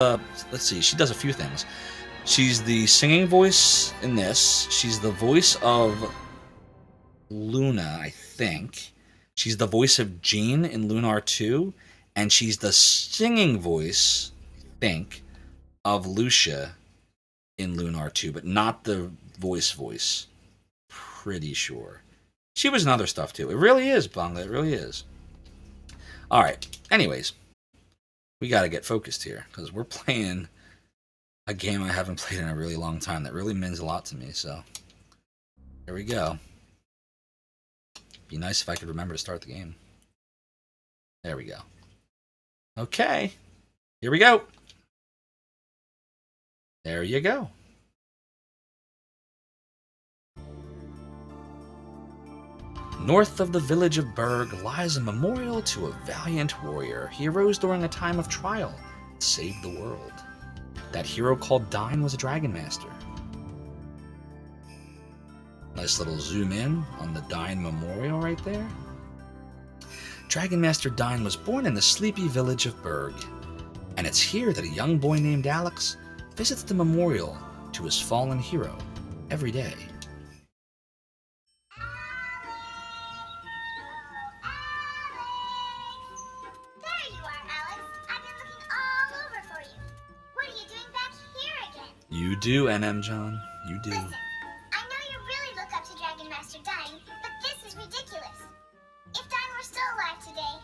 let's see, she does a few things. She's the singing voice in this. She's the voice of Luna, I think. She's the voice of Jean in Lunar 2, and she's the singing voice, I think, of Lucia in Lunar 2, but not the voice. Pretty sure. She was in other stuff too. It really is, Bunga. It really is. Alright, anyways. We gotta get focused here, because we're playing a game I haven't played in a really long time that really means a lot to me, so here we go. Be nice if I could remember to start the game. There we go. Okay, here we go. There you go. North of the village of Berg lies a memorial to a valiant warrior. He arose during a time of trial and saved the world. That hero called Dine was a dragon master. Nice little zoom in on the Dine memorial right there. Dragon Master Dine was born in the sleepy village of Berg, and it's here that a young boy named Alex visits the memorial to his fallen hero every day. You do, NM John. You do. Listen, I know you really look up to Dragon Master Dine, but this is ridiculous. If Dine were still alive today,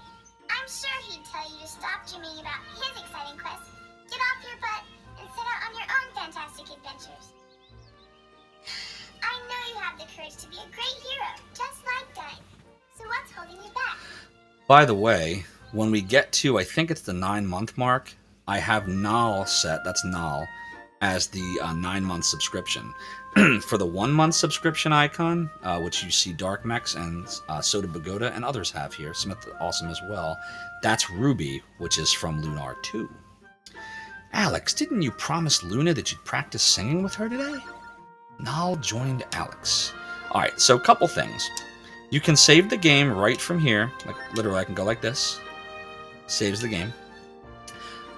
I'm sure he'd tell you to stop dreaming about his exciting quest, get off your butt, and set out on your own fantastic adventures. I know you have the courage to be a great hero, just like Dine. So what's holding you back? By the way, when we get to, I think it's the 9-month mark, I have Nal set, that's Nal, as the 9-month subscription. For the 1-month subscription icon, which you see Dark Mechs and Soda Pagoda and others have here, Smith Awesome as well, that's Ruby, which is from Lunar 2. Alex, didn't you promise Luna that you'd practice singing with her today? Nal joined Alex. Alright, so a couple things. You can save the game right from here. Like, literally, I can go like this. Saves the game.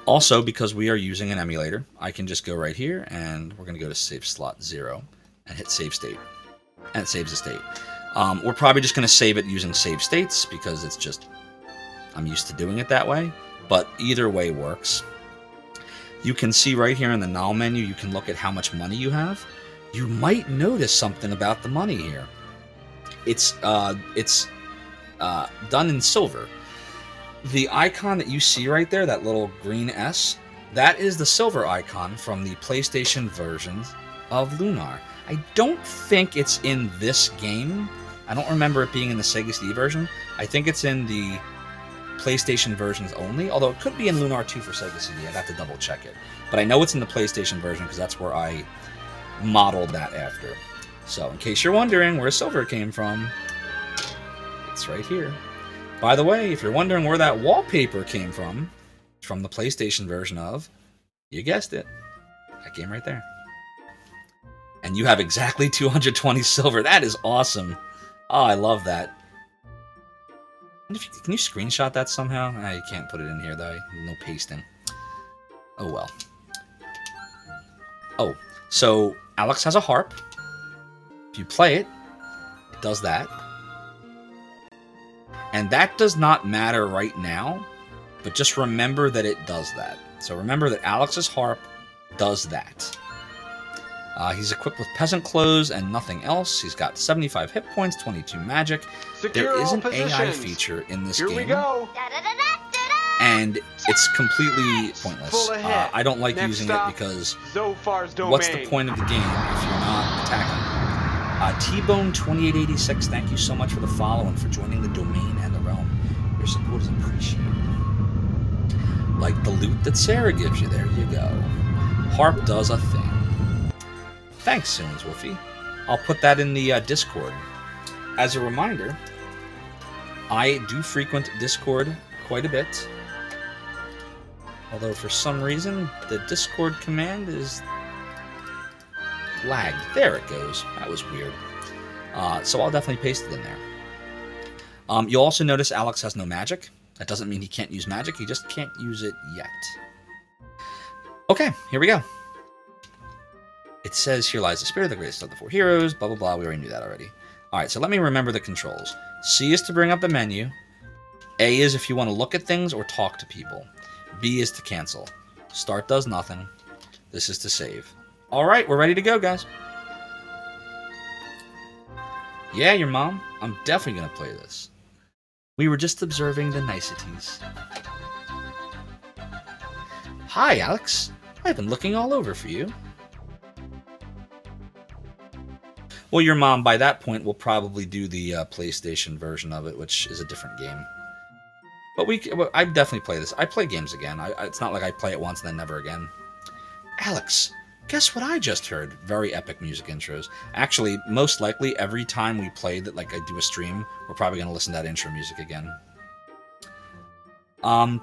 Also, because we are using an emulator, I can just go right here, and we're going to go to save slot 0, and hit save state. And it saves the state. We're probably just going to save it using save states, because it's just, I'm used to doing it that way. But either way works. You can see right here in the Nal menu, you can look at how much money you have. You might notice something about the money here. It's done in silver. The icon that you see right there, that little green S, that is the silver icon from the PlayStation version of Lunar. I don't think it's in this game. I don't remember it being in the Sega CD version. I think it's in the PlayStation versions only, although it could be in Lunar 2 for Sega CD. I'd have to double check it. But I know it's in the PlayStation version because that's where I modeled that after. So in case you're wondering where silver came from, it's right here. By the way, if you're wondering where that wallpaper came from, it's from the PlayStation version of, you guessed it, that game right there. And you have exactly 220 silver. That is awesome. Oh, I love that. Can you screenshot that somehow? You can't put it in here, though. No pasting. Oh, well. Oh, so Alex has a harp. If you play it, it does that. And that does not matter right now, but just remember that it does that. So remember that Alex's harp does that. He's equipped with peasant clothes and nothing else. He's got 75 hit points, 22 magic. Secure there is an positions. AI feature in this game. Here we go. And it's completely pointless. Full ahead. I don't like Next using stop, it because Zophar's domain. what's the point of the game if you're not attacking? T-Bone2886, thank you so much for the follow and for joining the domain and the realm. Your support is appreciated. Like the loot that Sarah gives you, there you go. Harp does a thing. Thanks, Soons Wolfie. I'll put that in the Discord. As a reminder, I do frequent Discord quite a bit. Although for some reason, the Discord command is lagged. There it goes. That was weird. So I'll definitely paste it in there. You'll also notice Alex has no magic. That doesn't mean he can't use magic. He just can't use it yet. Okay, here we go. It says, here lies the spirit of the greatest of the four heroes, blah, blah, blah. We already knew that already. All right, so let me remember the controls. C is to bring up the menu. A is if you want to look at things or talk to people. B is to cancel. Start does nothing. This is to save. All right, we're ready to go, guys. Yeah, your mom. I'm definitely going to play this. We were just observing the niceties. Hi, Alex. I've been looking all over for you. Well, your mom, by that point, will probably do the PlayStation version of it, which is a different game. But I definitely play this. I play games again. It's not like I play it once and then never again. Alex, guess what I just heard? Very epic music intros. Actually, most likely, every time we play that, like I do a stream, we're probably going to listen to that intro music again.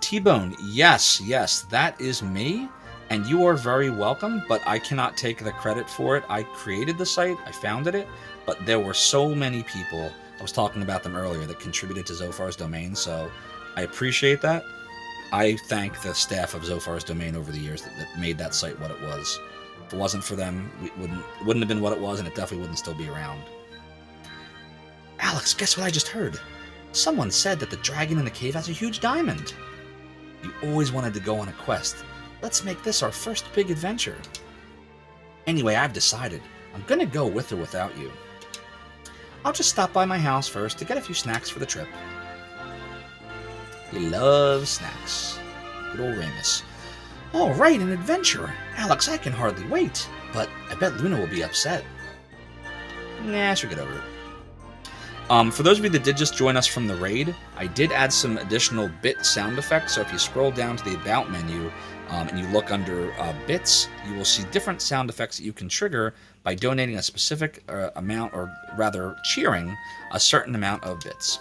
T-Bone, yes, that is me. And you are very welcome, but I cannot take the credit for it. I created the site, I founded it, but there were so many people, I was talking about them earlier, that contributed to Zophar's domain, so I appreciate that. I thank the staff of Zophar's domain over the years that made that site what it was. If it wasn't for them, it wouldn't have been what it was, and it definitely wouldn't still be around. Alex, guess what I just heard? Someone said that the dragon in the cave has a huge diamond. You always wanted to go on a quest. Let's make this our first big adventure. Anyway, I've decided. I'm gonna go with or without you. I'll just stop by my house first to get a few snacks for the trip. He loves snacks. Good old Ramus. All right, an adventure. Alex, I can hardly wait. But I bet Luna will be upset. Nah, she'll get over it. For those of you that did just join us from the raid, I did add some additional bit sound effects. So if you scroll down to the About menu and you look under bits, you will see different sound effects that you can trigger by donating a specific amount, or rather cheering a certain amount of bits.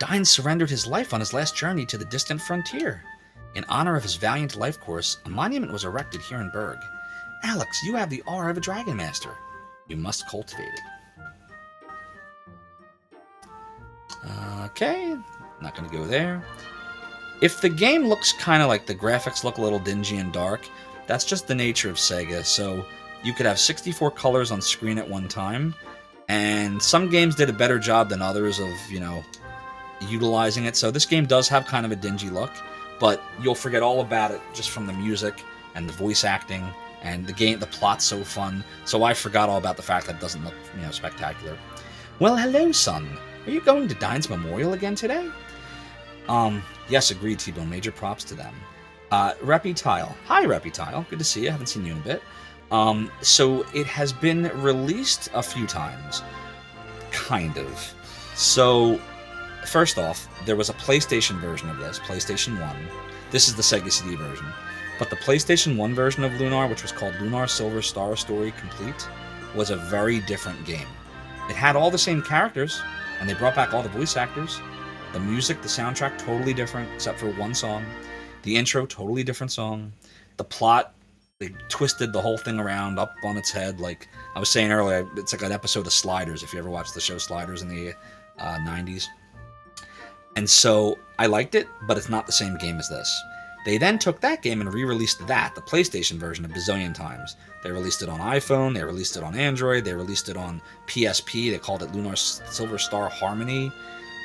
Dine surrendered his life on his last journey to the distant frontier. In honor of his valiant life course, a monument was erected here in Berg. Alex, you have the aura of a Dragon Master. You must cultivate it. Okay, not going to go there. If the game looks kind of like the graphics look a little dingy and dark, that's just the nature of Sega. So you could have 64 colors on screen at one time, and some games did a better job than others of, utilizing it. So this game does have kind of a dingy look, but you'll forget all about it just from the music and the voice acting, and the plot's so fun. So I forgot all about the fact that it doesn't look, spectacular. Well, hello, son. Are you going to Dine's Memorial again today? Yes, agreed, T-Bone. Major props to them. Reputile. Hi, Reputile. Good to see you. I haven't seen you in a bit. So it has been released a few times. Kind of. So, first off, there was a PlayStation version of this, PlayStation 1. This is the Sega CD version. But the PlayStation 1 version of Lunar, which was called Lunar Silver Star Story Complete, was a very different game. It had all the same characters, and they brought back all the voice actors. The music, the soundtrack, totally different, except for one song. The intro, totally different song. The plot, they twisted the whole thing around, up on its head. Like I was saying earlier, it's like an episode of Sliders, if you ever watched the show Sliders in the 90s. And so, I liked it, but it's not the same game as this. They then took that game and re-released that, the PlayStation version, a bazillion times. They released it on iPhone, they released it on Android, they released it on PSP, they called it Lunar Silver Star Harmony.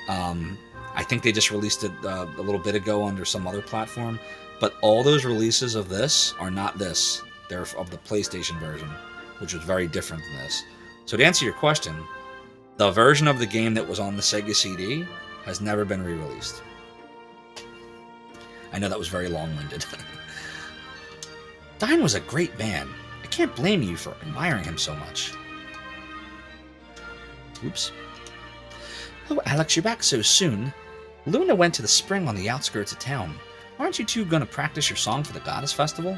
I think they just released it a little bit ago under some other platform. But all those releases of this are not this. They're of the PlayStation version, which was very different than this. So to answer your question, the version of the game that was on the Sega CD has never been re-released. I know that was very long-winded. Dine was a great man. I can't blame you for admiring him so much. Oops. Oh, Alex, you're back so soon. Luna went to the spring on the outskirts of town. Aren't you two going to practice your song for the Goddess Festival?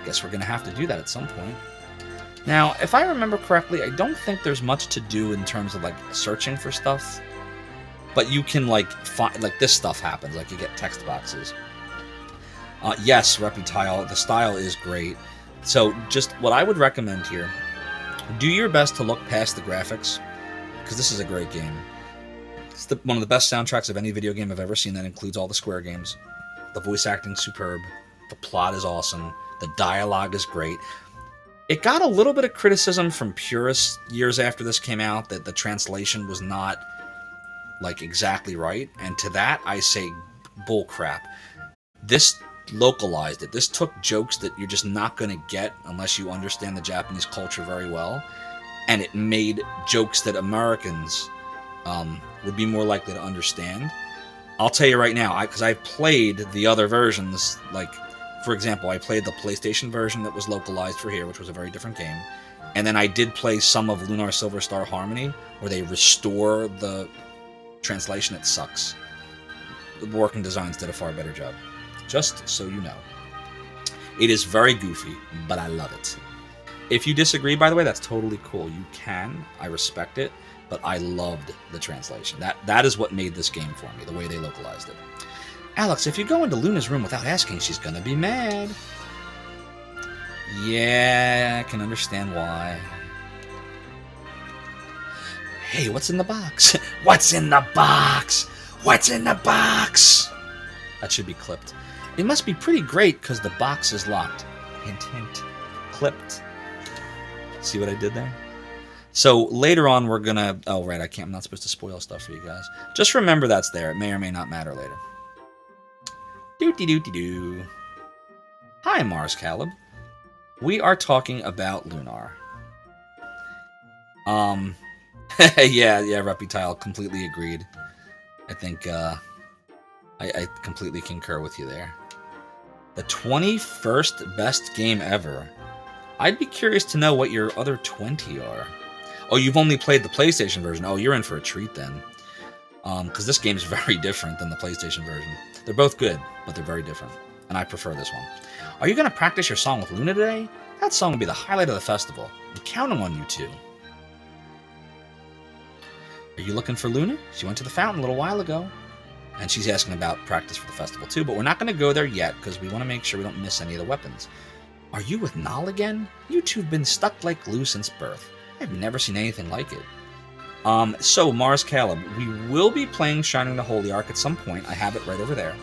Guess we're going to have to do that at some point. Now, if I remember correctly, I don't think there's much to do in terms of, searching for stuff. But you can, find, this stuff happens. You get text boxes. Yes, Reputile, the style is great. So, just what I would recommend here, do your best to look past the graphics, because this is a great game. It's one of the best soundtracks of any video game I've ever seen. That includes all the Square games. The voice acting, superb. The plot is awesome. The dialogue is great. It got a little bit of criticism from purists years after this came out that the translation was not like exactly right, and to that I say bull crap. This localized it. This took jokes that you're just not going to get unless you understand the Japanese culture very well, and it made jokes that Americans would be more likely to understand. I'll tell you right now, because I've played the other versions, like, for example, I played the PlayStation version that was localized for here, which was a very different game, and then I did play some of Lunar Silver Star Harmony, where they restore the translation. It sucks. The Working Designs did a far better job. Just so you know. It is very goofy, but I love it. If you disagree, by the way, that's totally cool. You can. I respect it. But I loved the translation. That is what made this game for me, the way they localized it. Alex, if you go into Luna's room without asking, she's gonna be mad. Yeah, I can understand why. Hey, what's in the box? What's in the box? What's in the box? That should be clipped. It must be pretty great because the box is locked. Hint, hint. Clipped. See what I did there? So later on, we're gonna. Oh right, I'm not supposed to spoil stuff for you guys. Just remember that's there. It may or may not matter later. Doo-dee-doo-dee-doo. Hi, Mars Caleb. We are talking about Lunar. yeah, Reputile, completely agreed. I think I completely concur with you there. The 21st best game ever. I'd be curious to know what your other 20 are. Oh, you've only played the PlayStation version. Oh, you're in for a treat then. Because this game is very different than the PlayStation version. They're both good, but they're very different. And I prefer this one. Are you going to practice your song with Luna today? That song will be the highlight of the festival. I'm counting on you two. Are you looking for Luna? She went to the fountain a little while ago. And she's asking about practice for the festival too, but we're not going to go there yet because we want to make sure we don't miss any of the weapons. Are you with Nal again? You two have been stuck like glue since birth. I've never seen anything like it. So, Mars Caleb, we will be playing Shining the Holy Ark at some point. I have it right over there.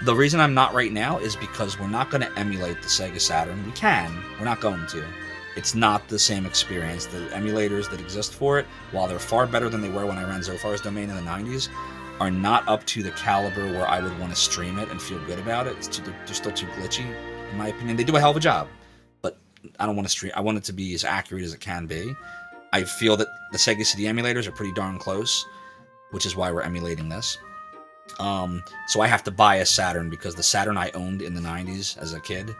The reason I'm not right now is because we're not going to emulate the Sega Saturn. We can. We're not going to. It's not the same experience. The emulators that exist for it, while they're far better than they were when I ran Zophar's domain in the 90s, are not up to the caliber where I would want to stream it and feel good about it. They're still too glitchy, in my opinion. They do a hell of a job, but I don't want to stream. I want it to be as accurate as it can be. I feel that the Sega CD emulators are pretty darn close, which is why we're emulating this. So I have to buy a Saturn because the Saturn I owned in the 90s as a kid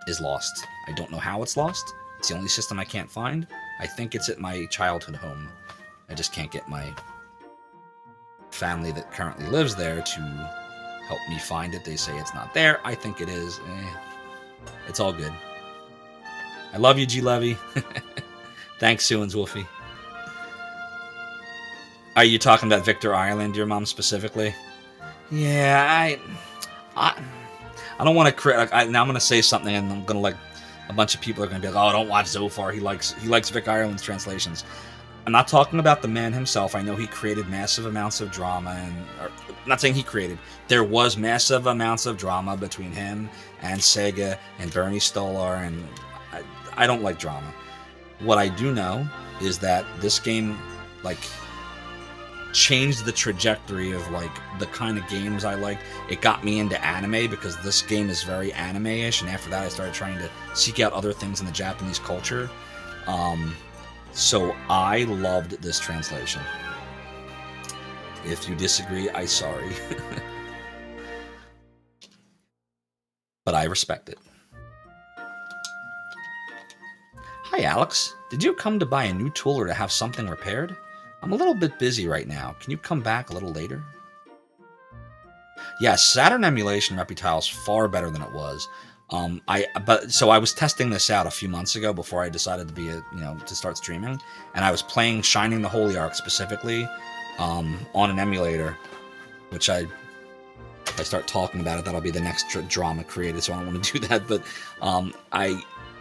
is lost. I don't know how it's lost. It's the only system I can't find. I think it's at my childhood home. I just can't get my family that currently lives there to help me find it. They say it's not there. I think it is. It's all good. I love you, G. Levy. Thanks, Sue and Wolfie. Are you talking about Victor Ireland, your mom specifically? Yeah, I don't want to. Now I'm going to say something, and I'm going to like a bunch of people are going to be like, "Oh, don't watch Zophar. He likes Vic Ireland's translations." I'm not talking about the man himself. I know he created massive amounts of drama, I'm not saying he created. There was massive amounts of drama between him and Sega and Bernie Stolar, and I don't like drama. What I do know is that this game, like, changed the trajectory of, like, the kind of games I liked. It got me into anime because this game is very anime-ish, and after that I started trying to seek out other things in the Japanese culture. So I loved this translation. If you disagree, I'm sorry. But I respect it. Hi, Alex. Did you come to buy a new tool or to have something repaired? I'm a little bit busy right now. Can you come back a little later? Yeah, Saturn emulation Reputile is far better than it was. So I was testing this out a few months ago before I decided to start streaming, and I was playing Shining the Holy Ark specifically on an emulator, which if I start talking about it, that'll be the next drama created, so I don't want to do that. But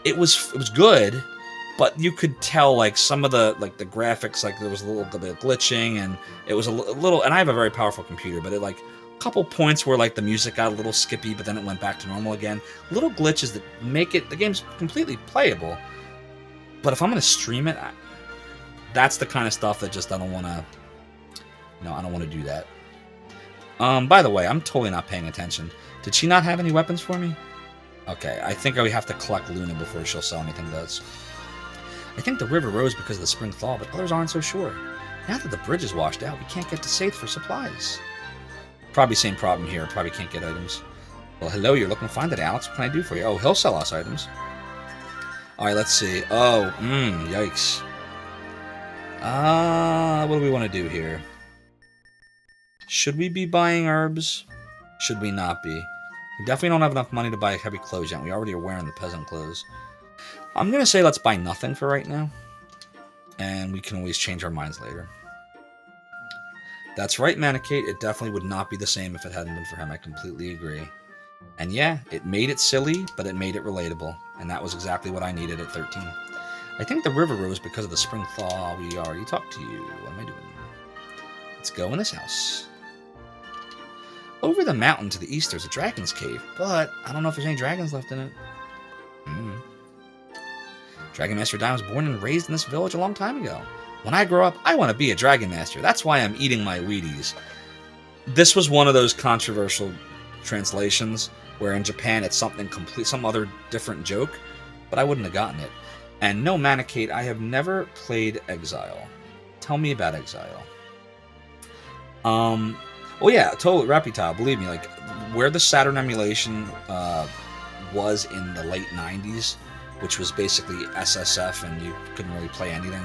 it was good, but you could tell like some of the graphics, like there was a little bit of glitching, and it was a little. And I have a very powerful computer, but it like couple points where like the music got a little skippy, but then it went back to normal again. Little glitches that make the game's completely playable. But if I'm gonna stream it, that's the kind of stuff that just I don't want to. No, I don't want to do that. By the way, I'm totally not paying attention. Did she not have any weapons for me? Okay, I think I would have to collect Luna before she'll sell anything to us. I think the river rose because of the spring thaw, but others aren't so sure. Now that the bridge is washed out, we can't get to Saith for supplies. Probably same problem here. Probably can't get items. Well, hello, you're looking to find it, Alex. What can I do for you? Oh, he'll sell us items. Alright, let's see. Oh, yikes. What do we want to do here? Should we be buying herbs? Should we not be? We definitely don't have enough money to buy heavy clothes yet. We already are wearing the peasant clothes. I'm going to say let's buy nothing for right now. And we can always change our minds later. That's right, Manicate. It definitely would not be the same if it hadn't been for him. I completely agree. And yeah, it made it silly, but it made it relatable. And that was exactly what I needed at 13. I think the river rose because of the spring thaw. We already talked to you. What am I doing? Let's go in this house. Over the mountain to the east, there's a dragon's cave, but I don't know if there's any dragons left in it. Dragon Master Dine was born and raised in this village a long time ago. When I grow up, I want to be a Dragon Master. That's why I'm eating my Wheaties. This was one of those controversial translations where in Japan it's some other different joke, but I wouldn't have gotten it. And no, Manicate, I have never played Exile. Tell me about Exile. Oh yeah, totally Reptile. Believe me, like where the Saturn emulation was in the late 90s, which was basically SSF and you couldn't really play anything.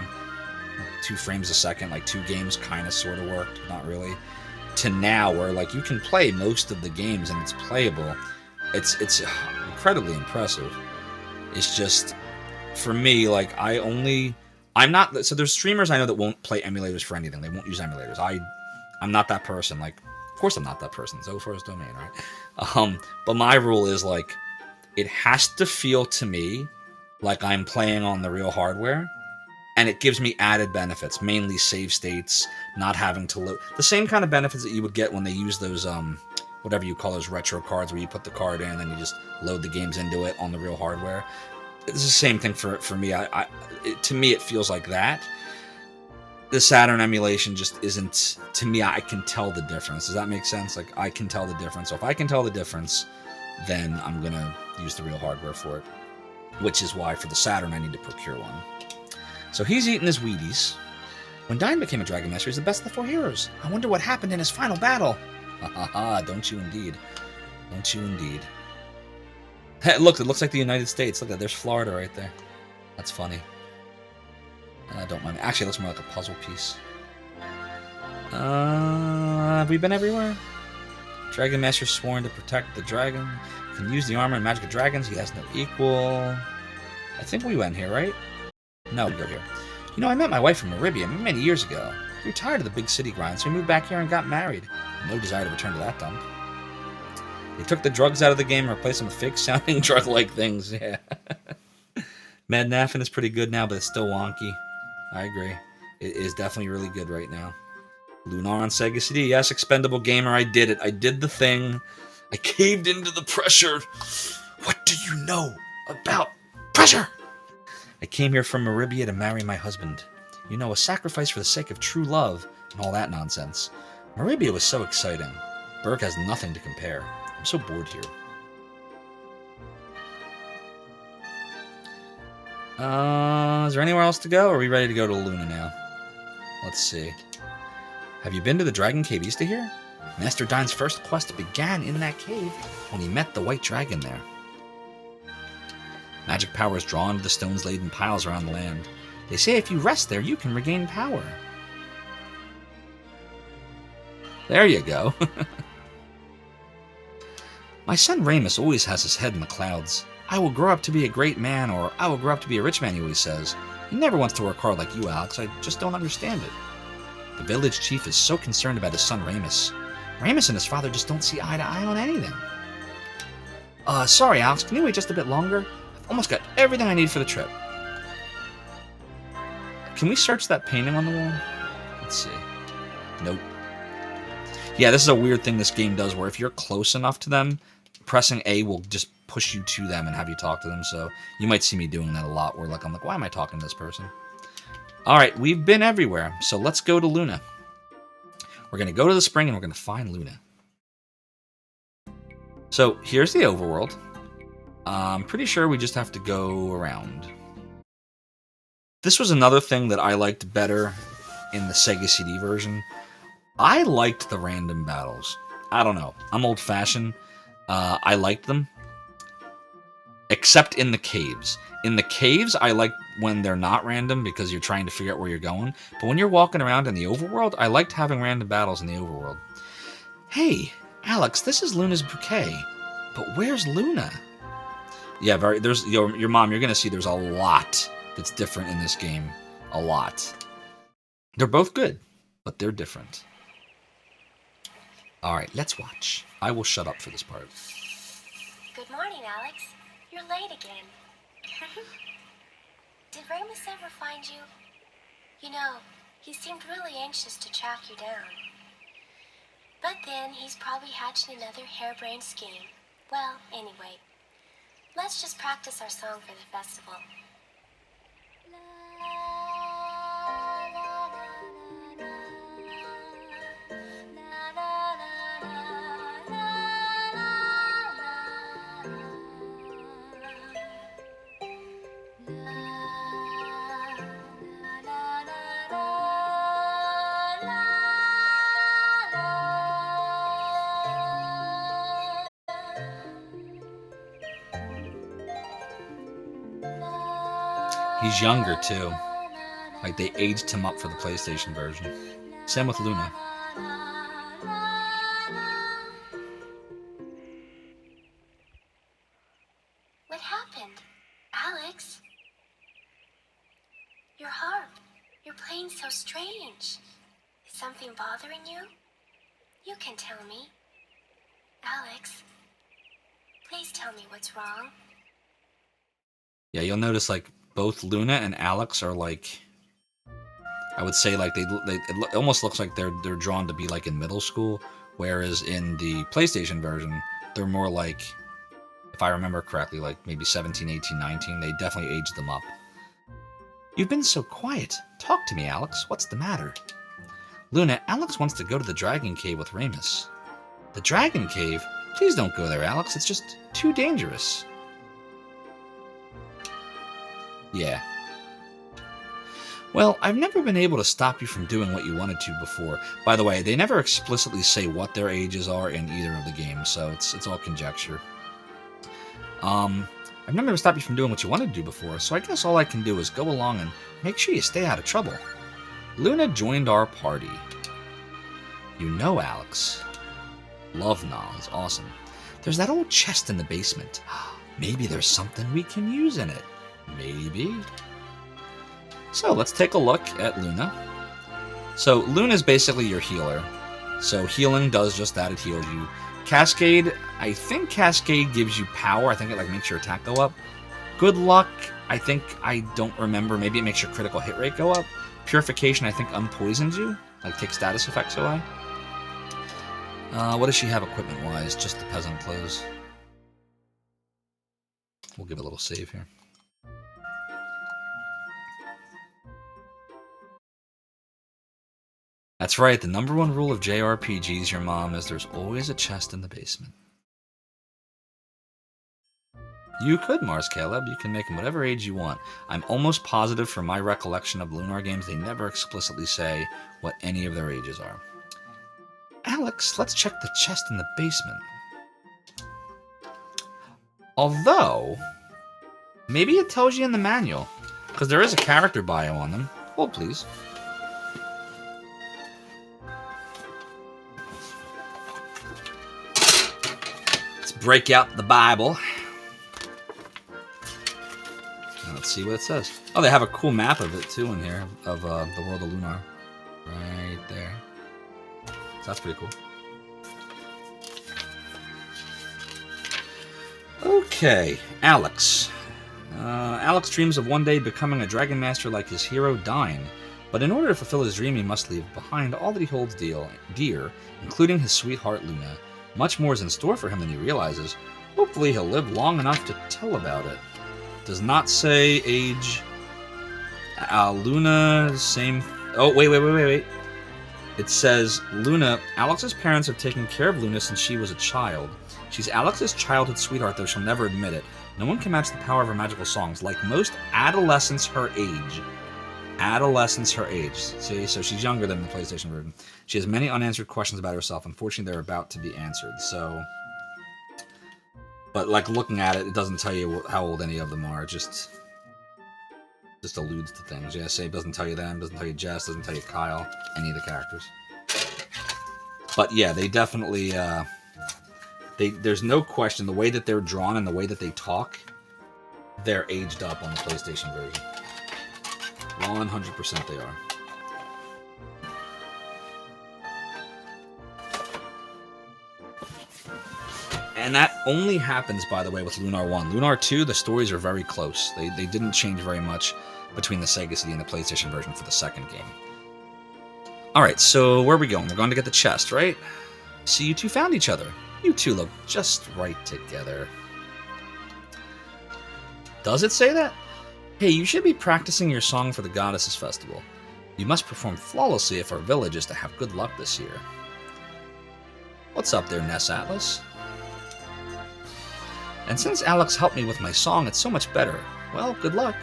2 frames a second, like 2 games kind of sort of worked, not really. To now, where like you can play most of the games and it's playable. It's incredibly impressive. It's just for me, like I'm not. So there's streamers I know that won't play emulators for anything. They won't use emulators. I'm not that person. Like, of course I'm not that person. Zophar's domain, right? But my rule is like, it has to feel to me like I'm playing on the real hardware, and it gives me added benefits, mainly save states, not having to load the same kind of benefits that you would get when they use those whatever you call those retro cards, where you put the card in and then you just load the games into it on the real hardware. It's the same thing for me. To me, it feels like that. The Saturn emulation just isn't, to me, I can tell the difference. Does that make sense? Like, I can tell the difference. So if I can tell the difference, then I'm going to use the real hardware for it. Which is why, for the Saturn, I need to procure one. So he's eating his Wheaties. When Dine became a Dragon Master, he's the best of the 4 heroes. I wonder what happened in his final battle. Ha ha ha, don't you indeed. Don't you indeed. Hey, look, it looks like the United States. Look, there's Florida right there. That's funny. Don't mind me. Actually, it looks more like a puzzle piece. Have we been everywhere? Dragon Master sworn to protect the dragon. Can use the armor and magic of dragons. He has no equal. I think we went here, right? No, we go here. You know, I met my wife from Arabia many years ago. We were tired of the big city grind, so we moved back here and got married. No desire to return to that dump. They took the drugs out of the game and replaced them with fake-sounding drug-like things. Yeah. Mad Naffin is pretty good now, but it's still wonky. I agree. It is definitely really good right now. Lunar on Sega CD. Yes, Expendable Gamer, I did it. I did the thing. I caved into the pressure. What do you know about pressure? I came here from Arabia to marry my husband. You know, a sacrifice for the sake of true love and all that nonsense. Arabia was so exciting. Berg has nothing to compare. I'm so bored here. Is there anywhere else to go, or are we ready to go to Luna now? Let's see. Have you been to the Dragon Cave east of here? Master Dine's first quest began in that cave when he met the White Dragon there. Magic power is drawn to the stones-laden piles around the land. They say if you rest there, you can regain power. There you go. My son Ramus always has his head in the clouds. I will grow up to be a great man, or I will grow up to be a rich man, he always says. He never wants to work hard like you, Alex. I just don't understand it. The village chief is so concerned about his son Ramus. Ramus and his father just don't see eye to eye on anything. Sorry, Alex. Can you wait just a bit longer? I've almost got everything I need for the trip. Can we search that painting on the wall? Let's see. Nope. Yeah, this is a weird thing this game does where if you're close enough to them, pressing A will just push you to them and have you talk to them. So you might see me doing that a lot where I'm like, why am I talking to this person? All right, we've been everywhere. So let's go to Luna. We're going to go to the spring and we're going to find Luna. So here's the overworld. I'm pretty sure we just have to go around. This was another thing that I liked better in the Sega CD version. I liked the random battles. I don't know. I'm old-fashioned. I liked them. Except in the caves. In the caves, I like when they're not random because you're trying to figure out where you're going. But when you're walking around in the overworld, I liked having random battles in the overworld. Hey, Alex, this is Luna's bouquet. But where's Luna? Yeah, there's your mom, you're going to see there's a lot that's different in this game. A lot. They're both good, but they're different. All right, let's watch. I will shut up for this part. Good morning, Alex. You're late again. Did Ramus ever find you? You know, he seemed really anxious to track you down. But then he's probably hatching another harebrained scheme. Well, anyway, let's just practice our song for the festival. He's younger, too. Like, they aged him up for the PlayStation version. Same with Luna. What happened? Alex? Your harp. You're playing so strange. Is something bothering you? You can tell me. Alex, please tell me what's wrong. Yeah, you'll notice, like, both Luna and Alex are, like... I would say, like, it almost looks like they're drawn to be, like, in middle school. Whereas in the PlayStation version, they're more like... If I remember correctly, like, maybe 17, 18, 19. They definitely aged them up. You've been so quiet. Talk to me, Alex. What's the matter? Luna, Alex wants to go to the Dragon Cave with Ramus. The Dragon Cave? Please don't go there, Alex. It's just too dangerous. Yeah. Well, I've never been able to stop you from doing what you wanted to before. By the way, they never explicitly say what their ages are in either of the games, so it's all conjecture. I've never stopped you from doing what you wanted to do before, so I guess all I can do is go along and make sure you stay out of trouble. Luna joined our party. You know, Alex. Love Nal is awesome. There's that old chest in the basement. Maybe there's something we can use in it. Maybe. So let's take a look at Luna. So Luna's basically your healer. So healing does just that, it heals you. Cascade, I think Cascade gives you power. I think it like makes your attack go up. Good Luck, I think, I don't remember. Maybe it makes your critical hit rate go up. Purification, I think, unpoisons you. Like, takes status effects away. What does she have equipment-wise? Just the peasant clothes. We'll give it a little save here. That's right, the number one rule of JRPGs, your mom, is there's always a chest in the basement. You could, Mars Caleb. You can make them whatever age you want. I'm almost positive from my recollection of Lunar games, they never explicitly say what any of their ages are. Alex, let's check the chest in the basement. Although, maybe it tells you in the manual, because there is a character bio on them. Hold, please. Let's break out the Bible. Let's see what it says. Oh, they have a cool map of it, too, in here, of the world of Lunar. Right there. So that's pretty cool. Okay, Alex. Alex dreams of one day becoming a Dragon Master like his hero, Dyne. But in order to fulfill his dream, he must leave behind all that he holds dear, including his sweetheart Luna. Much more is in store for him than he realizes. Hopefully he'll live long enough to tell about it. Does not say age. Luna, same... Oh, wait. It says, Luna, Alex's parents have taken care of Luna since she was a child. She's Alex's childhood sweetheart, though she'll never admit it. No one can match the power of her magical songs. Like most adolescents her age. See, so she's younger than the PlayStation version. She has many unanswered questions about herself. Unfortunately, they're about to be answered, so... But, like, looking at it, it doesn't tell you how old any of them are. It just alludes to things. Yeah, say it doesn't tell you them, doesn't tell you Jess, doesn't tell you Kyle, any of the characters. But yeah, they definitely, there's no question, the way that they're drawn and the way that they talk, they're aged up on the PlayStation version. 100% they are. And that only happens, by the way, with Lunar 1. Lunar 2, the stories are very close. They didn't change very much between the Sega CD and the PlayStation version for the second game. Alright, so where are we going? We're going to get the chest, right? See, you two found each other. You two look just right together. Does it say that? Hey, you should be practicing your song for the Goddesses Festival. You must perform flawlessly if our village is to have good luck this year. What's up there, Ness Atlas? And since Alex helped me with my song, it's so much better. Well, good luck.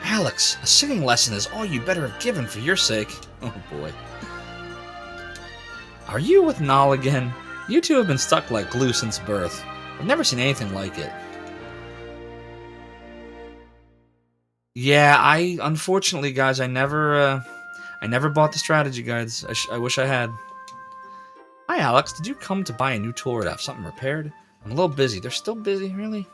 Alex, a singing lesson is all you better have given for your sake. Oh boy. Are you with Nal again? You two have been stuck like glue since birth. I've never seen anything like it. Yeah, unfortunately, guys, I never bought the strategy guides. I wish I had. Hi, Alex. Did you come to buy a new tool or to have something repaired? I'm a little busy. They're still busy, really?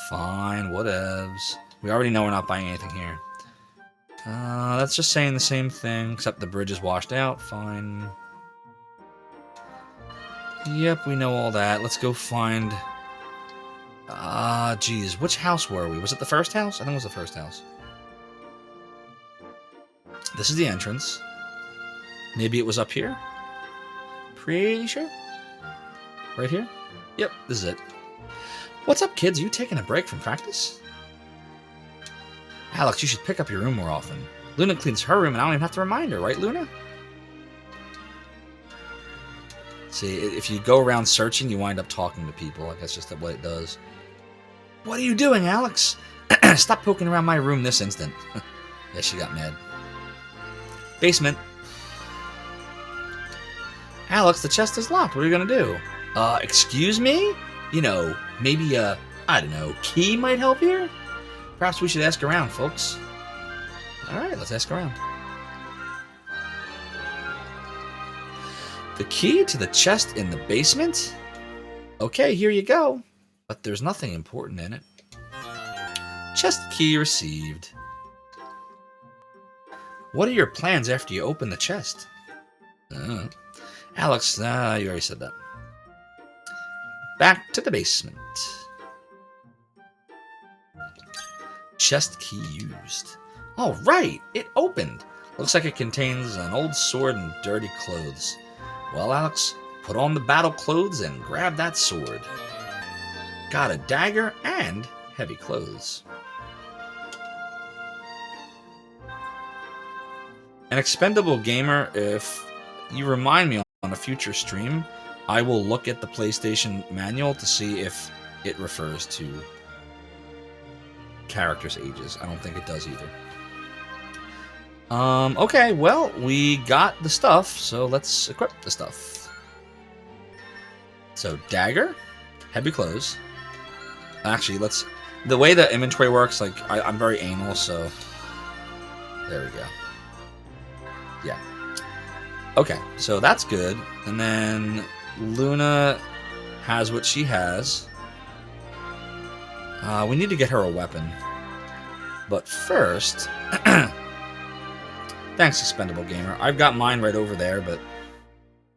Fine, whatevs. We already know we're not buying anything here. That's just saying the same thing, except the bridge is washed out. Fine. Yep, we know all that. Let's go find... geez. Which house were we? Was it the first house? I think it was the first house. This is the entrance. Maybe it was up here? Pretty sure? Right here? Yep, this is it. What's up, kids? Are you taking a break from practice? Alex, you should pick up your room more often. Luna cleans her room and I don't even have to remind her, right, Luna? See, if you go around searching, you wind up talking to people. Like, that's just what it does. What are you doing, Alex? Stop poking around my room this instant. Yeah, she got mad. Basement. Alex, the chest is locked. What are you gonna do? Excuse me? You know, maybe I don't know, key might help here? Perhaps we should ask around, folks. Alright, let's ask around. The key to the chest in the basement? Okay, here you go. But there's nothing important in it. Chest key received. What are your plans after you open the chest? Alex, you already said that. Back to the basement. Chest key used. All right, it opened. Looks like it contains an old sword and dirty clothes. Well, Alex, put on the battle clothes and grab that sword. Got a dagger and heavy clothes. An expendable gamer, if you remind me on a future stream, I will look at the PlayStation manual to see if it refers to characters' ages. I don't think it does either. Okay, well, we got the stuff, so let's equip the stuff. So, dagger, heavy clothes. Actually, the way the inventory works, like, I'm very anal, so there we go. Yeah. Okay, so that's good. And then Luna has what she has. We need to get her a weapon. But first... Thanks, Expendable Gamer. I've got mine right over there, but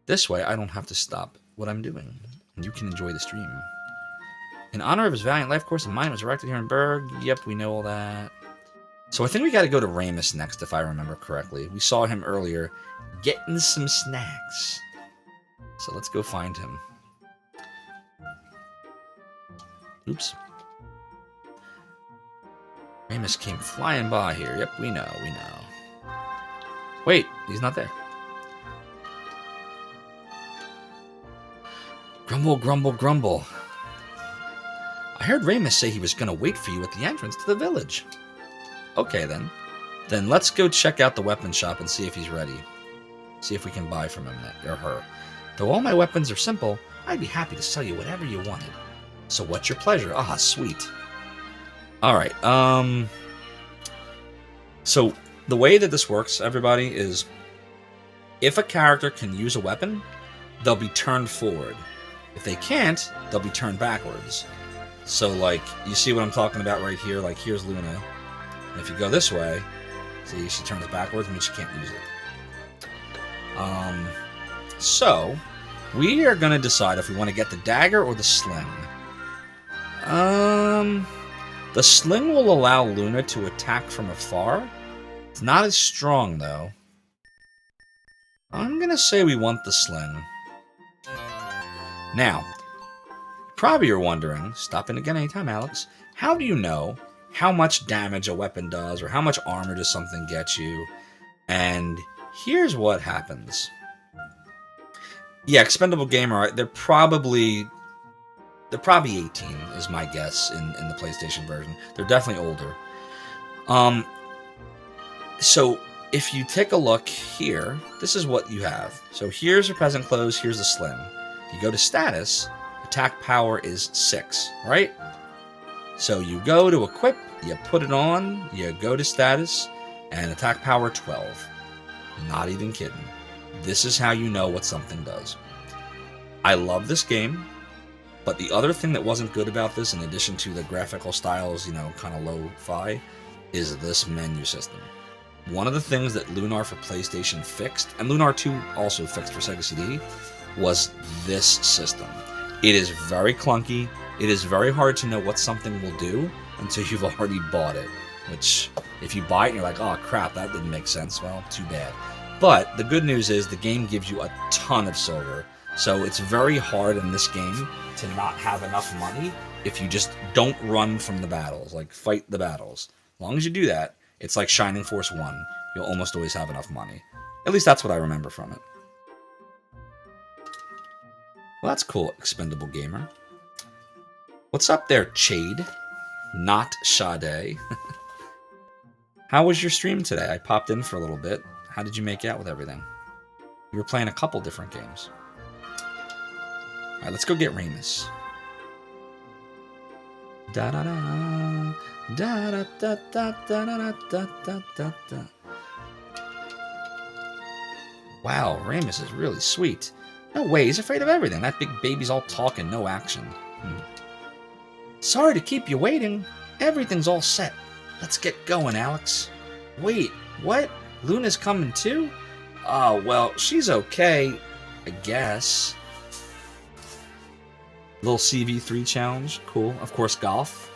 this way I don't have to stop what I'm doing. And you can enjoy the stream. In honor of his valiant life course, a mine was erected here in Berg. Yep, we know all that. So I think we got to go to Ramus next, if I remember correctly. We saw him earlier getting some snacks. So let's go find him. Oops. Ramus came flying by here. Yep, we know. Wait, he's not there. Grumble, grumble, grumble. I heard Ramus say he was going to wait for you at the entrance to the village. Okay, then. Then let's go check out the weapon shop and see if he's ready. See if we can buy from him or her. Though all my weapons are simple, I'd be happy to sell you whatever you wanted. So what's your pleasure? Ah, sweet. Alright, so the way that this works, everybody, is if a character can use a weapon, they'll be turned forward. If they can't, they'll be turned backwards. So, like, you see what I'm talking about right here? Like, here's Luna. And if you go this way, see, she turns backwards, means she can't use it. So, we are going to decide if we want to get the dagger or the sling. The sling will allow Luna to attack from afar. It's not as strong, though. I'm going to say we want the sling. Now, probably you're wondering, stop in again anytime, Alex, how do you know how much damage a weapon does or how much armor does something get you? And here's what happens. Yeah, Expendable Gamer, they're probably 18 is my guess in the PlayStation version. They're definitely older. So if you take a look here, this is what you have. So here's your peasant clothes, here's the sling. You go to status, attack power is 6, right? So you go to equip, you put it on, you go to status, and attack power 12. Not even kidding. This is how you know what something does. I love this game, but the other thing that wasn't good about this, in addition to the graphical styles, you know, kind of lo-fi, is this menu system. One of the things that Lunar for PlayStation fixed, and Lunar 2 also fixed for Sega CD, was this system. It is very clunky. It is very hard to know what something will do until you've already bought it. Which, if you buy it and you're like, oh crap, that didn't make sense, well, too bad. But the good news is the game gives you a ton of silver. So it's very hard in this game to not have enough money if you just don't run from the battles, like fight the battles. As long as you do that, it's like Shining Force 1. You'll almost always have enough money. At least that's what I remember from it. Well, that's cool, Expendable Gamer. What's up there, Chade? Not Sade. How was your stream today? I popped in for a little bit. How did you make out with everything? You were playing a couple different games. Alright, let's go get Ramus. Da da da da da da da da da da da da. Wow, Ramus is really sweet. No way, he's afraid of everything. That big baby's all talk and no action. Sorry to keep you waiting. Everything's all set. Let's get going, Alex. Wait, what? Luna's coming too? Oh, well, she's okay, I guess. Little CV3 challenge. Cool. Of course, golf.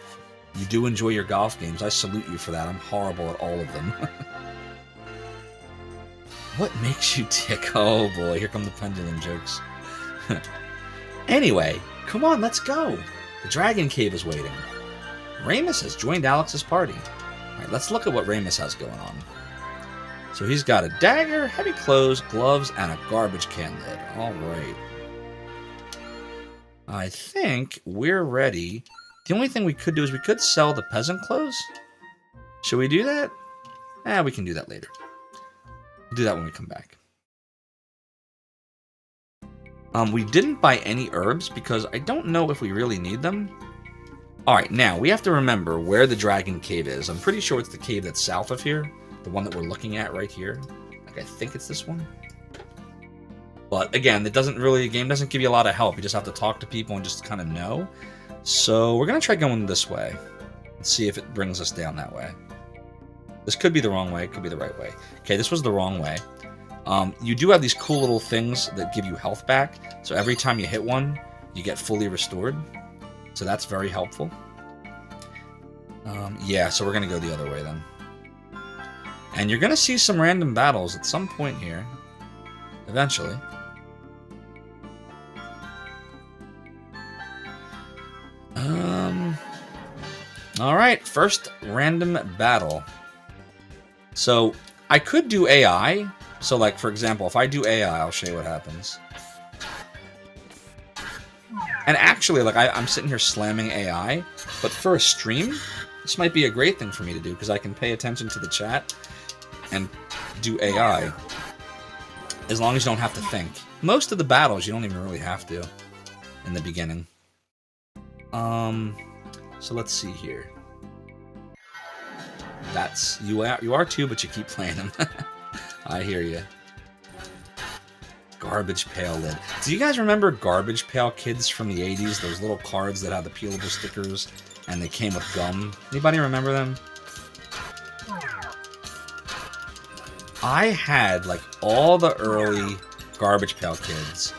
You do enjoy your golf games. I salute you for that. I'm horrible at all of them. What makes you tick? Oh boy, here come the pendulum jokes. Anyway, come on, let's go. The Dragon Cave is waiting. Ramus has joined Alex's party. Alright, let's look at what Ramus has going on. So he's got a dagger, heavy clothes, gloves, and a garbage can lid. Alright. I think we're ready. The only thing we could do is we could sell the peasant clothes. Should we do that? We can do that later. We'll do that when we come back. We didn't buy any herbs because I don't know if we really need them. Alright, now we have to remember where the Dragon Cave is. I'm pretty sure it's the cave that's south of here. The one that we're looking at right here. Like, I think it's this one. But again, the game doesn't give you a lot of help. You just have to talk to people and just kind of know. So we're going to try going this way. Let's see if it brings us down that way. This could be the wrong way. It could be the right way. Okay, this was the wrong way. You do have these cool little things that give you health back. So every time you hit one, you get fully restored. So that's very helpful. Yeah, so we're going to go the other way then. And you're gonna see some random battles at some point here. Eventually. Alright, first random battle. So, I could do AI. So, like, for example, if I do AI, I'll show you what happens. And actually, like, I'm sitting here slamming AI, but for a stream, this might be a great thing for me to do, because I can pay attention to the chat and do AI. As long as you don't have to think. Most of the battles, you don't even really have to in the beginning. So let's see here. That's you are too, but you keep playing them. I hear you. Garbage Pail Lid. Do you guys remember Garbage Pail Kids from the 80s? Those little cards that had the peelable stickers and they came with gum. Anybody remember them? I had like all the early Garbage Pail Kids,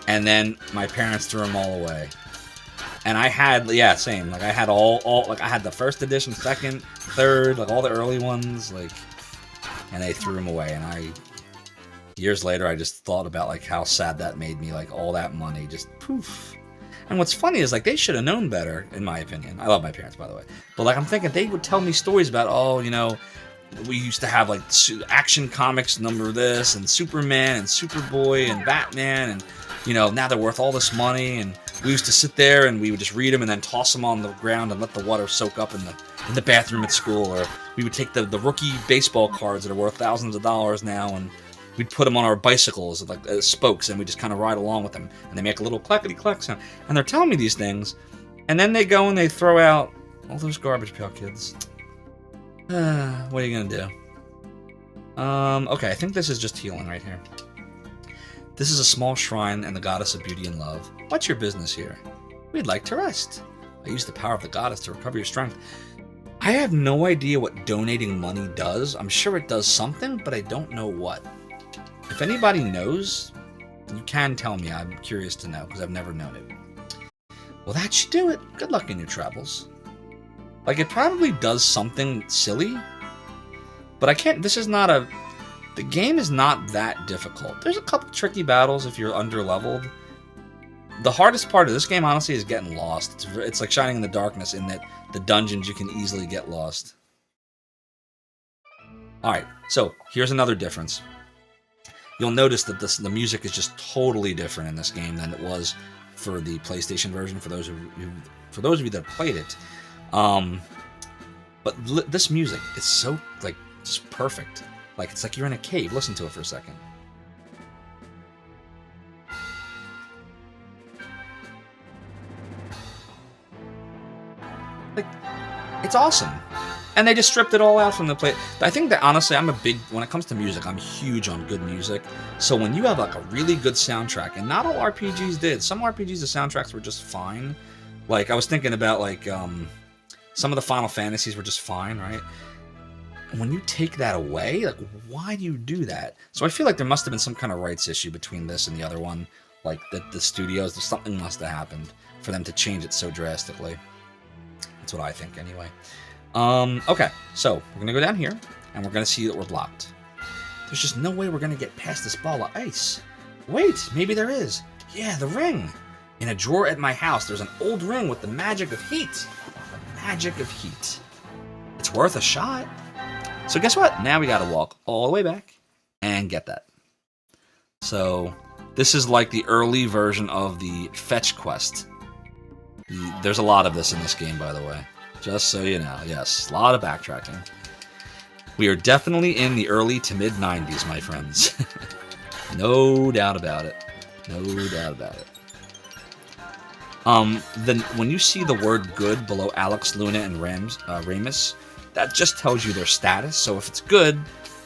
and then my parents threw them all away. And I had, yeah, same. Like I had all like I had the first edition, second, third, like all the early ones, like, and they threw them away. And years later, I just thought about like how sad that made me. Like all that money just poof. And what's funny is like they should have known better, in my opinion. I love my parents, by the way, but like I'm thinking they would tell me stories about, oh, you know, we used to have like Action Comics number this, and Superman and Superboy and Batman, and you know, now they're worth all this money, and we used to sit there and we would just read them and then toss them on the ground and let the water soak up in the bathroom at school. Or we would take the rookie baseball cards that are worth thousands of dollars now, and we'd put them on our bicycles like spokes, and we just kind of ride along with them, and they make a little clackety clack sound. And they're telling me these things, and then they go and they throw out all those Garbage Pail Kids. What are you gonna do? Okay, I think this is just healing right here. This is a small shrine and the goddess of beauty and love. What's your business here? We'd like to rest. I use the power of the goddess to recover your strength. I have no idea what donating money does. I'm sure it does something, but I don't know what. If anybody knows, you can tell me. I'm curious to know, because I've never known it. Well, that should do it. Good luck in your travels. Like, it probably does something silly, but I can't... This is not a... The game is not that difficult. There's a couple tricky battles if you're under-leveled. The hardest part of this game, honestly, is getting lost. It's like Shining in the Darkness in that the dungeons, you can easily get lost. Alright, so here's another difference. You'll notice that the music is just totally different in this game than it was for the PlayStation version, for those of you that played it. But this music is so, like, just perfect. Like, it's like you're in a cave. Listen to it for a second. Like, it's awesome. And they just stripped it all out from the play. I think that, honestly, when it comes to music, I'm huge on good music. So when you have, like, a really good soundtrack, and not all RPGs did. Some RPGs, the soundtracks were just fine. Like, I was thinking about, like, some of the Final Fantasies were just fine, right? When you take that away, like, why do you do that? So I feel like there must have been some kind of rights issue between this and the other one. Like, the studios, something must have happened for them to change it so drastically. That's what I think, anyway. Okay, so we're going to go down here, and we're going to see that we're blocked. There's just no way we're going to get past this ball of ice. Wait, maybe there is. Yeah, the ring. In a drawer at my house, there's an old ring with the magic of heat. The magic of heat. It's worth a shot. So guess what? Now we gotta walk all the way back and get that. So this is like the early version of the fetch quest. There's a lot of this in this game, by the way. Just so you know. Yes, a lot of backtracking. We are definitely in the early to mid-90s, my friends. No doubt about it. No doubt about it. Then when you see the word good below Alex, Luna, and Ramus, that just tells you their status. So if it's good,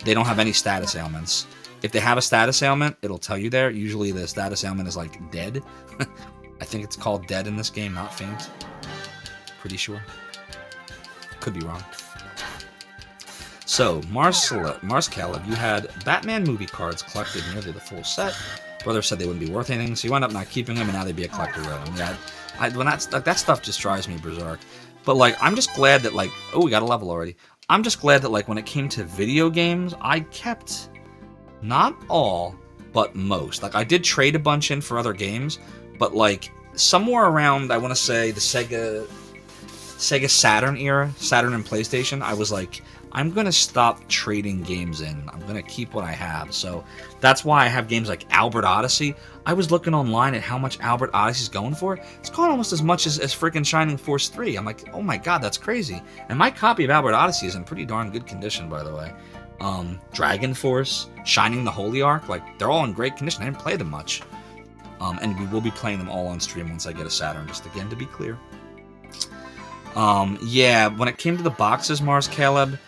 they don't have any status ailments. If they have a status ailment, it'll tell you there. Usually the status ailment is like dead. I think it's called dead in this game, not faint. Pretty sure. Could be wrong. So, Mars Caleb, you had Batman movie cards collected nearly the full set. Brother said they wouldn't be worth anything, so you wound up not keeping them, and now they'd be a collector's item. Yeah, when that stuff just drives me berserk. But, like, I'm just glad that, like... Oh, we got a level already. I'm just glad that, like, when it came to video games, I kept not all, but most. Like, I did trade a bunch in for other games, but, like, somewhere around, I want to say, the Sega Saturn era, Saturn and PlayStation, I was like, I'm going to stop trading games in. I'm going to keep what I have. So that's why I have games like Albert Odyssey. I was looking online at how much Albert Odyssey's going for. It's going almost as much as freaking Shining Force 3. I'm like, oh my god, that's crazy. And my copy of Albert Odyssey is in pretty darn good condition, by the way. Dragon Force, Shining the Holy Ark, like, they're all in great condition. I didn't play them much. And we will be playing them all on stream once I get a Saturn, just again to be clear. Yeah, when it came to the boxes, Mars Caleb,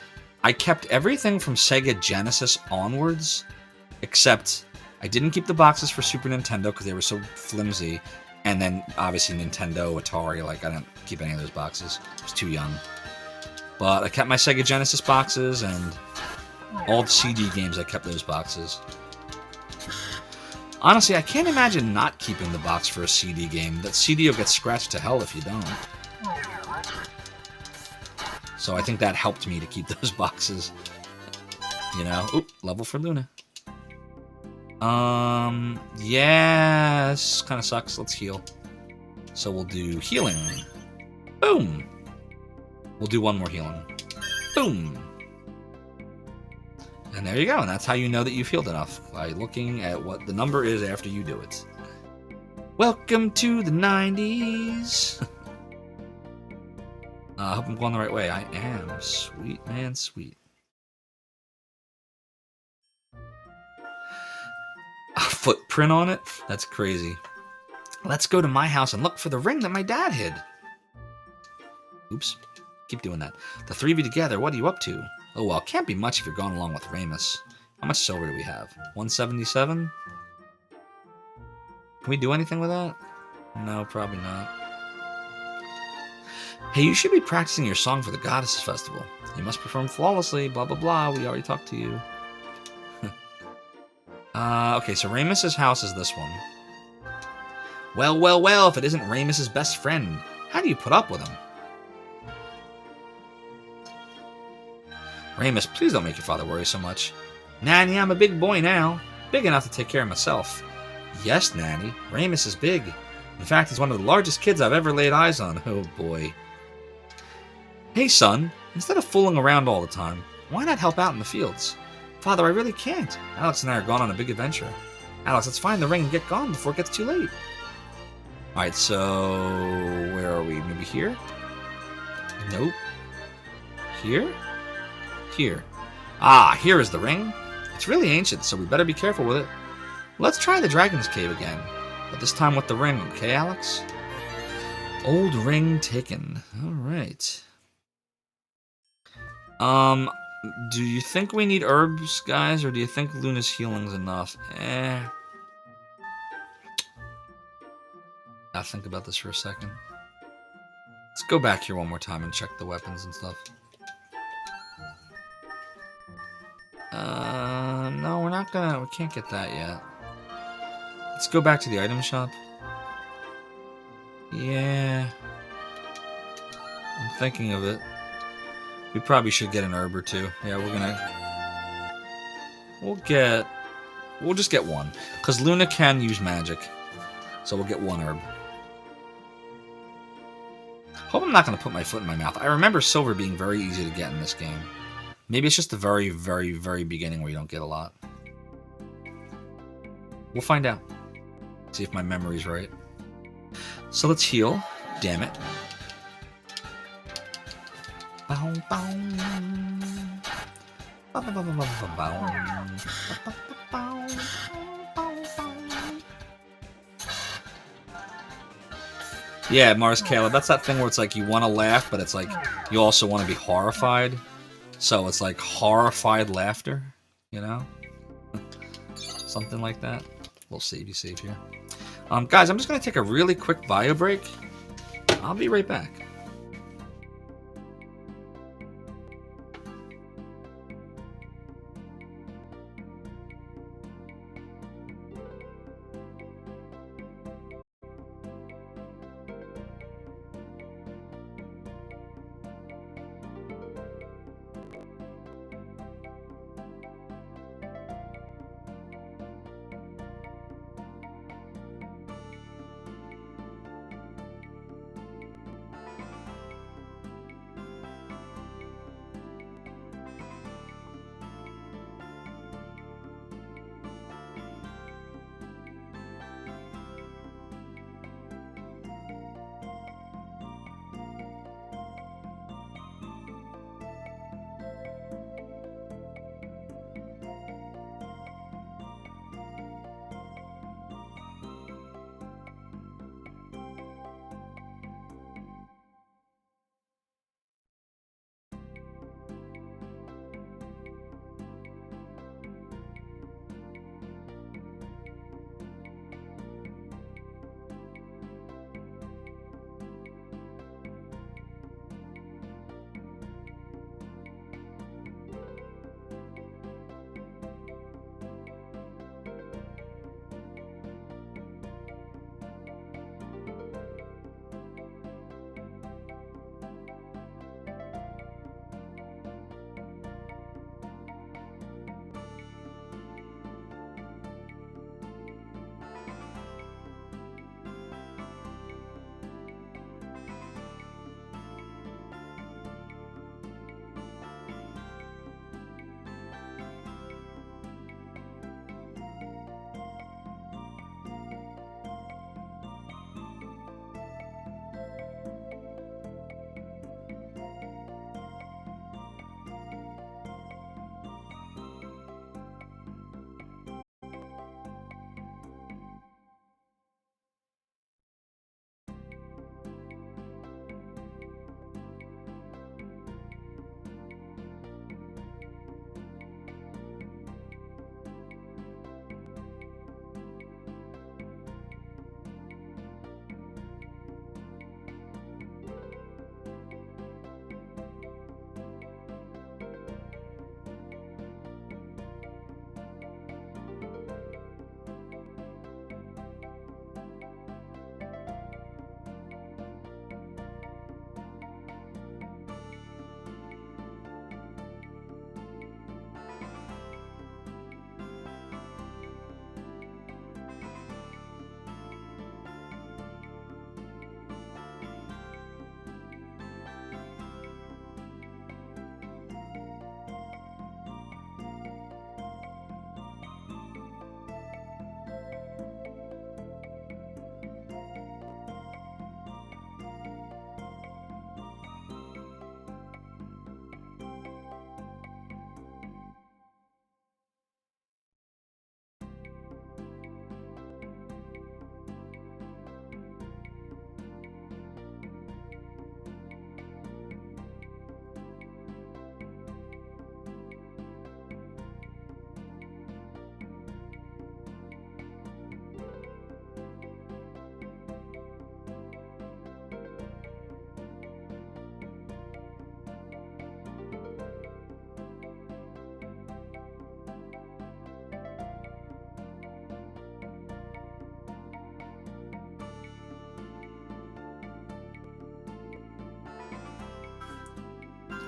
I kept everything from Sega Genesis onwards, except I didn't keep the boxes for Super Nintendo because they were so flimsy, and then obviously Nintendo, Atari, like, I didn't keep any of those boxes. I was too young. But I kept my Sega Genesis boxes, and all the CD games, I kept those boxes. Honestly, I can't imagine not keeping the box for a CD game. That CD will get scratched to hell if you don't. So I think that helped me to keep those boxes. You know? Oop, level for Luna. Yeah, this kind of sucks. Let's heal. So we'll do healing. Boom! We'll do one more healing. Boom! And there you go, and that's how you know that you've healed enough, by looking at what the number is after you do it. Welcome to the 90s! I hope I'm going the right way. I am. Sweet, man, sweet. A footprint on it? That's crazy. Let's go to my house and look for the ring that my dad hid. Oops. Keep doing that. The three of you together, what are you up to? Oh, well, can't be much if you're going along with Ramus. How much silver do we have? 177? Can we do anything with that? No, probably not. Hey, you should be practicing your song for the Goddesses Festival. You must perform flawlessly, blah, blah, blah. We already talked to you. Okay, so Ramus's house is this one. Well, well, well, if it isn't Ramus's best friend, how do you put up with him? Ramus, please don't make your father worry so much. Nanny, I'm a big boy now. Big enough to take care of myself. Yes, Nanny, Ramus is big. In fact, he's one of the largest kids I've ever laid eyes on. Oh, boy. Hey, son, instead of fooling around all the time, why not help out in the fields? Father, I really can't. Alex and I are gone on a big adventure. Alex, let's find the ring and get gone before it gets too late. Alright, so... where are we? Maybe here? Nope. Here? Here. Ah, here is the ring. It's really ancient, so we better be careful with it. Let's try the Dragon's Cave again. But this time with the ring, okay, Alex? Old ring taken. Alright. Do you think we need herbs, guys, or do you think Luna's healing's enough? I'll think about this for a second. Let's go back here one more time and check the weapons and stuff. No, we're not gonna... we can't get that yet. Let's go back to the item shop. Yeah. I'm thinking of it. We probably should get an herb or two. Yeah, we're gonna... we'll just get one. Because Luna can use magic. So we'll get one herb. Hope I'm not going to put my foot in my mouth. I remember silver being very easy to get in this game. Maybe it's just the very, very, very beginning where you don't get a lot. We'll find out. See if my memory's right. So let's heal. Damn it. Bow, bow. Bow, bow, bow, bow, bow, bow. Bow, bow, bow. Yeah, Mars Caleb, that's that thing where it's like you want to laugh, but it's like you also want to be horrified. So it's like horrified laughter, you know? Something like that. We'll save here. Guys, I'm just going to take a really quick bio break. I'll be right back.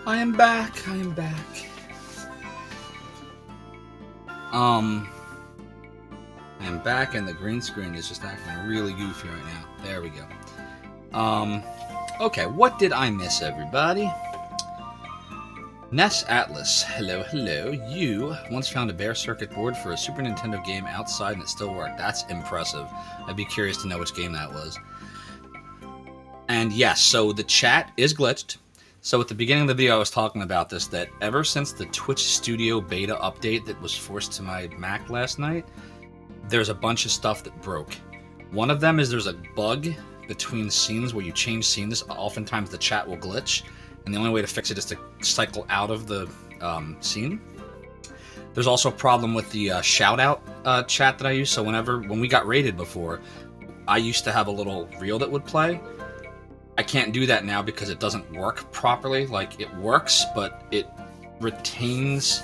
I am back. I am back. I am back, and the green screen is just acting really goofy right now. There we go. Okay, what did I miss, everybody? Ness Atlas, hello, hello. You once found a bare circuit board for a Super Nintendo game outside and it still worked. That's impressive. I'd be curious to know which game that was. And yes, so the chat is glitched. So at the beginning of the video I was talking about this, that ever since the Twitch Studio beta update that was forced to my Mac last night, there's a bunch of stuff that broke. One of them is there's a bug between scenes where you change scenes. Oftentimes the chat will glitch. And the only way to fix it is to cycle out of the scene. There's also a problem with the shout-out chat that I use. So when we got raided before, I used to have a little reel that would play. I can't do that now because it doesn't work properly. Like, it works, but it retains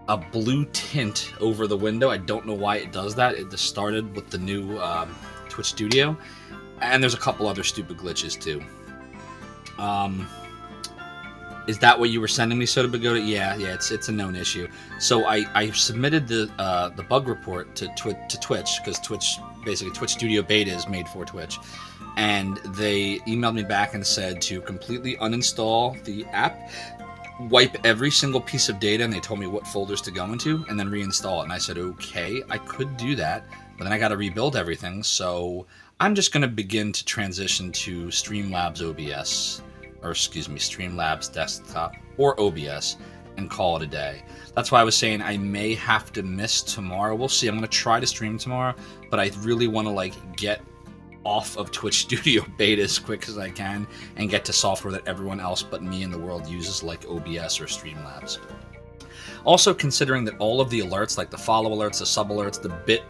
a blue tint over the window. I don't know why it does that. It just started with the new Twitch Studio. And there's a couple other stupid glitches, too. Is that what you were sending me, Soda Bagoda? Yeah, it's a known issue. So I submitted the bug report to Twitch, because Twitch Studio Beta is made for Twitch, and they emailed me back and said to completely uninstall the app, wipe every single piece of data, and they told me what folders to go into, and then reinstall it. And I said, okay, I could do that, but then I got to rebuild everything. So I'm just going to begin to transition to Streamlabs OBS. Or excuse me, Streamlabs Desktop, or OBS, and call it a day. That's why I was saying I may have to miss tomorrow. We'll see. I'm going to try to stream tomorrow, but I really want to get off of Twitch Studio Beta as quick as I can and get to software that everyone else but me in the world uses, like OBS or Streamlabs. Also, considering that all of the alerts, like the follow alerts, the sub alerts, the bit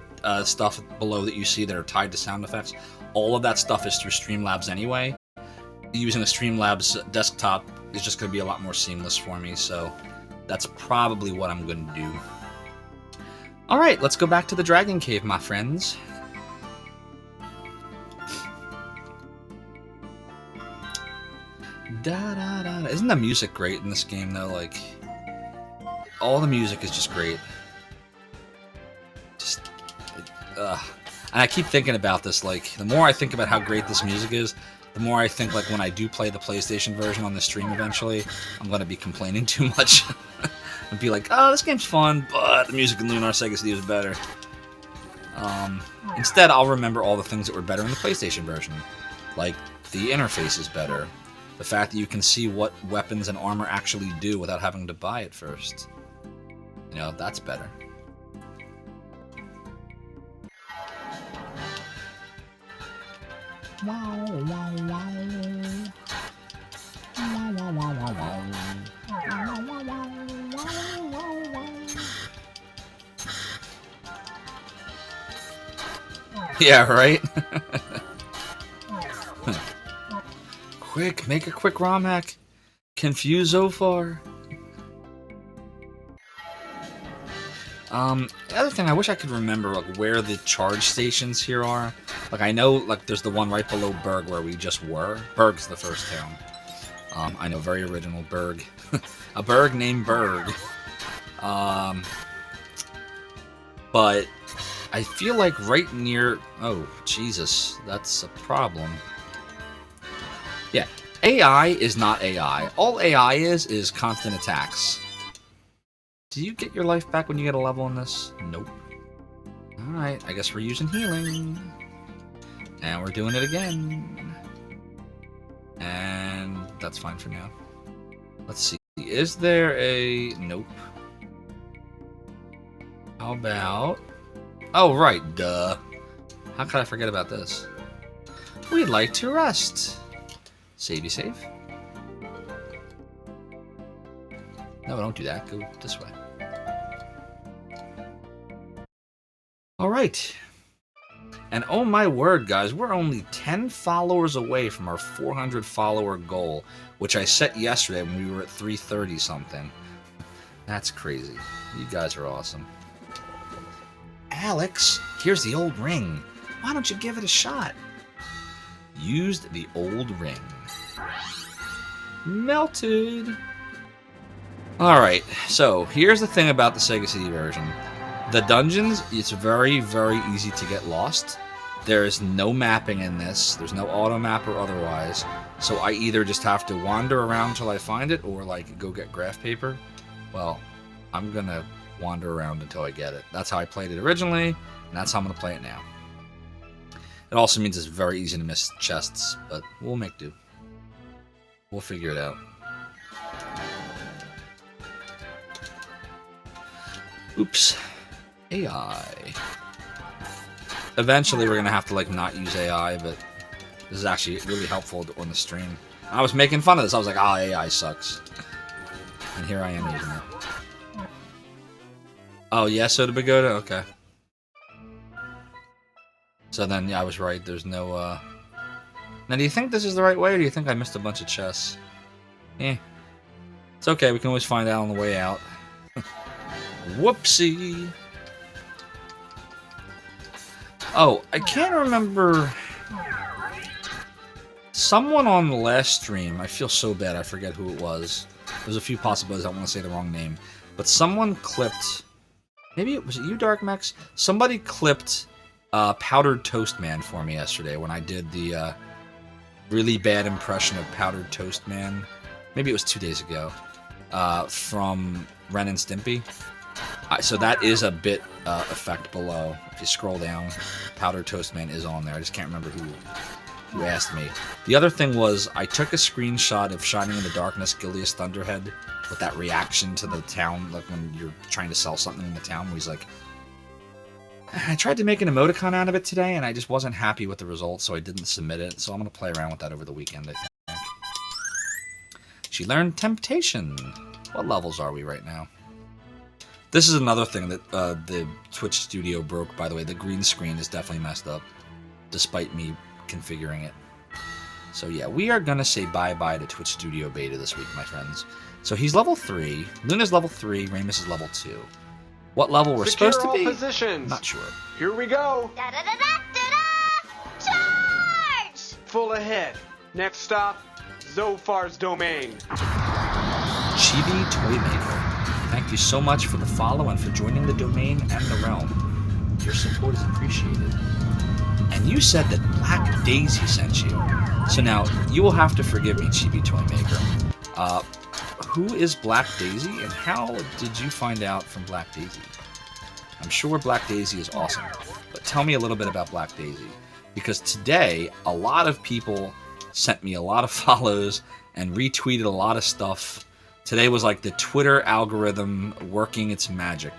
stuff below that you see that are tied to sound effects, all of that stuff is through Streamlabs anyway. Using a Streamlabs desktop is just going to be a lot more seamless for me, so that's probably what I'm going to do. Alright, let's go back to the Dragon Cave, my friends. Da-da-da. Isn't the music great in this game, though? Like, all the music is just great. And I keep thinking about this, like, the more I think about how great this music is, the more I think, like, when I do play the PlayStation version on the stream eventually, I'm going to be complaining too much. And be like, oh, this game's fun, but the music in Lunar Sega CD is better. Instead, I'll remember all the things that were better in the PlayStation version. Like, the interface is better. The fact that you can see what weapons and armor actually do without having to buy it first. You know, that's better. Wow, wow, wow. Wow, wow, wow, wow, wow. Wow, wow, wow, wow, wow. Yeah, right? Quick, make a quick ROM hack. Confuse Zophar. The other thing, I wish I could remember, like, where the charge stations here are. Like, I know, like, there's the one right below Berg where we just were. Berg's the first town. I know, very original, Berg. A Berg named Berg. But I feel like right near... Oh, Jesus, that's a problem. Yeah, AI is not AI. All AI is constant attacks. Do you get your life back when you get a level in this? Nope. Alright, I guess we're using healing. And we're doing it again. And that's fine for now. Let's see. Is there a... Nope. How about... Oh, right, duh. How could I forget about this? We'd like to rest. Savey save. No, don't do that. Go this way. Alright. And oh my word, guys, we're only 10 followers away from our 400 follower goal, which I set yesterday when we were at 330 something. That's crazy. You guys are awesome. Alex, here's the old ring. Why don't you give it a shot? Used the old ring. Melted. Alright, so here's the thing about the Sega CD version. The dungeons, it's very, very easy to get lost. There is no mapping in this. There's no auto map or otherwise. So I either just have to wander around till I find it or like go get graph paper. Well, I'm gonna wander around until I get it. That's how I played it originally, and that's how I'm gonna play it now. It also means it's very easy to miss chests, but we'll make do. We'll figure it out. Oops. AI. Eventually we're gonna have to like not use AI, but this is actually really helpful on the stream. I was making fun of this. I was like, "Ah, AI sucks," and here I am using it. Oh yeah, Soda Pagoda. Okay. So then, yeah, I was right. There's no. Now, do you think this is the right way, or do you think I missed a bunch of chests? Eh. It's okay. We can always find out on the way out. Whoopsie. Oh, I can't remember. Someone on the last stream, I feel so bad, I forget who it was. There's a few possibilities, I don't want to say the wrong name. But someone clipped... Maybe it was you, Dark Mex? Somebody clipped Powdered Toast Man for me yesterday when I did the really bad impression of Powdered Toast Man. Maybe it was 2 days ago. From Ren and Stimpy. So that is a bit effect below. If you scroll down, Powdered Toast Man is on there. I just can't remember who asked me. The other thing was, I took a screenshot of Shining in the Darkness, Gilius Thunderhead, with that reaction to the town, like when you're trying to sell something in the town, where he's like, I tried to make an emoticon out of it today, and I just wasn't happy with the results, so I didn't submit it, so I'm going to play around with that over the weekend, I think. She learned Temptation. What levels are we right now? This is another thing that the Twitch studio broke, by the way. The green screen is definitely messed up, despite me configuring it. So yeah, we are going to say bye-bye to Twitch Studio Beta this week, my friends. So he's level 3, Luna's level 3, Ramus is level 2. What level we're supposed to be? Positions. Not sure. Here we go. Da-da-da-da-da-da! Charge! Full ahead. Next stop, Zophar's domain. Chibi Toymaker. Thank you so much for the follow and for joining the domain and the realm. Your support is appreciated. And you said that Black Daisy sent you. So now, you will have to forgive me, Chibi Toymaker. Who is Black Daisy, and how did you find out from Black Daisy? I'm sure Black Daisy is awesome, but tell me a little bit about Black Daisy. Because today, a lot of people sent me a lot of follows and retweeted a lot of stuff. Today was like the Twitter algorithm working its magic.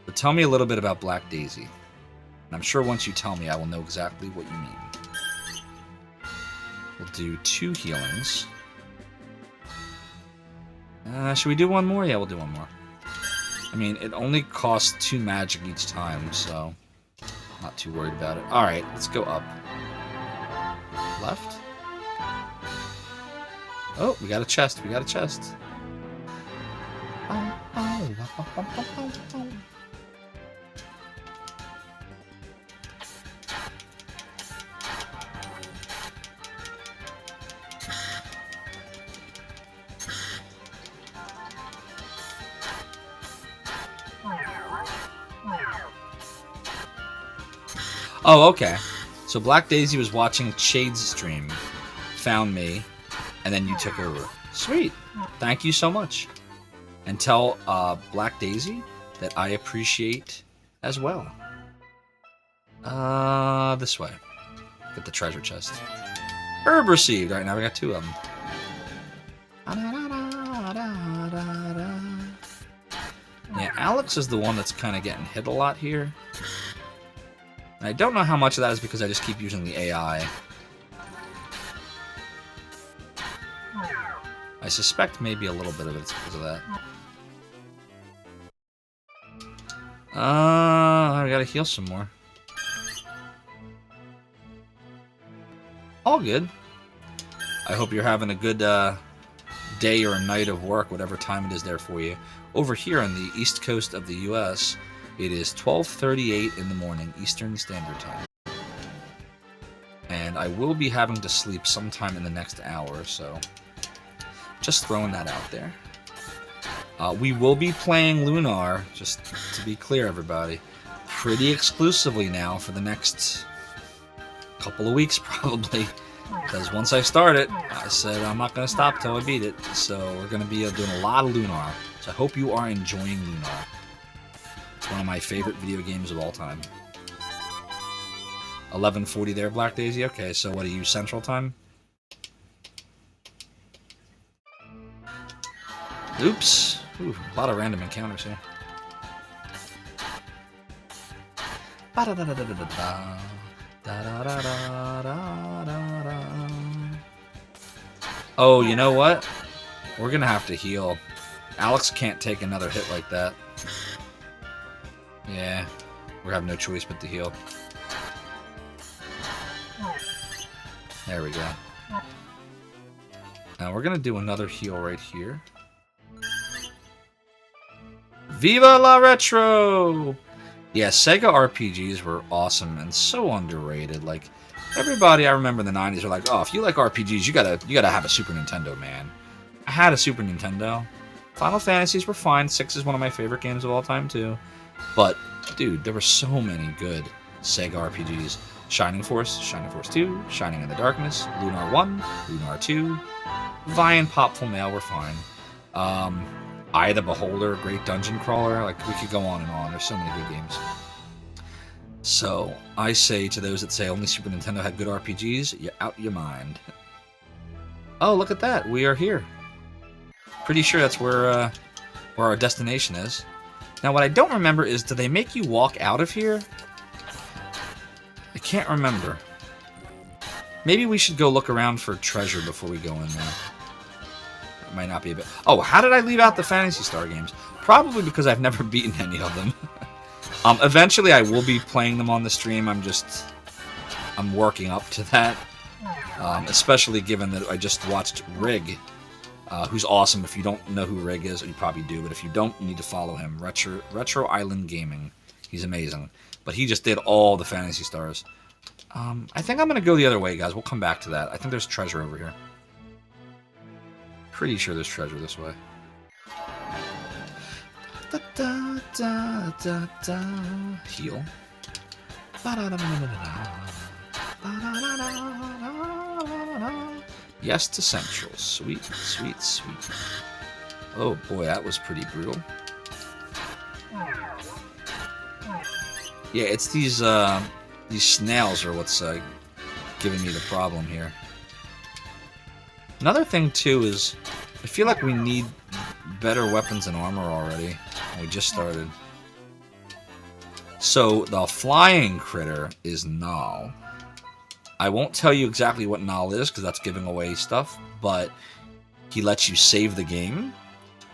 But tell me a little bit about Black Daisy. And I'm sure once you tell me, I will know exactly what you mean. We'll do 2 healings. Should we do one more? Yeah, we'll do one more. I mean, it only costs 2 magic each time, so not too worried about it. Alright, let's go up. Left? Oh, we got a chest. We got a chest. Oh, okay. So Black Daisy was watching Shade's stream, found me, and then you took over. Sweet. Thank you so much. And tell Black Daisy that I appreciate as well. This way. Get the treasure chest. Herb received. Alright, now we got 2 of them. Yeah, Alex is the one that's kind of getting hit a lot here. And I don't know how much of that is because I just keep using the AI. I suspect maybe a little bit of it's because of that. I gotta heal some more. All good. I hope you're having a good day or a night of work, whatever time it is there for you. Over here on the east coast of the US, it is 12:38 in the morning, Eastern Standard Time. And I will be having to sleep sometime in the next hour, so Just throwing that out there. We will be playing Lunar, just to be clear, everybody, pretty exclusively now for the next couple of weeks, probably. Because once I start it, I said I'm not going to stop till I beat it. So we're going to be doing a lot of Lunar. So I hope you are enjoying Lunar. It's one of my favorite video games of all time. 11:40 there, Black Daisy. Okay, so what are you, Central Time? Oops. Ooh, a lot of random encounters here. Oh, you know what? We're gonna have to heal. Alex can't take another hit like that. Yeah, we have no choice but to heal. There we go. Now we're gonna do another heal right here. Viva la Retro! Yeah, Sega RPGs were awesome and so underrated. Like, everybody I remember in the 90s were like, oh, if you like RPGs, you gotta have a Super Nintendo, man. I had a Super Nintendo. Final Fantasies were fine. 6 is one of my favorite games of all time, too. But, dude, there were so many good Sega RPGs. Shining Force 2, Shining in the Darkness, Lunar 1, Lunar 2, Vi and Popful Mail were fine. Eye the Beholder, Great Dungeon Crawler, like, we could go on and on. There's so many good games. So, I say to those that say only Super Nintendo had good RPGs, you're out your mind. Oh, look at that. We are here. Pretty sure that's where our destination is. Now, what I don't remember is, do they make you walk out of here? I can't remember. Maybe we should go look around for treasure before we go in there. It might not be a bit... Oh, how did I leave out the Phantasy Star games? Probably because I've never beaten any of them. Eventually, I will be playing them on the stream. I'm working up to that. Especially given that I just watched Rig, who's awesome. If you don't know who Rig is, you probably do, but if you don't, you need to follow him. Retro Island Gaming. He's amazing. But he just did all the Phantasy Stars. I think I'm going to go the other way, guys. We'll come back to that. I think there's treasure over here. Pretty sure there's treasure this way. Heal. Yes to Central. Sweet, sweet, sweet. Oh boy, that was pretty brutal. Yeah, it's these snails are what's giving me the problem here. Another thing too is, I feel like we need better weapons and armor already. We just started. So the flying critter is Null. I won't tell you exactly what Null is because that's giving away stuff, but he lets you save the game.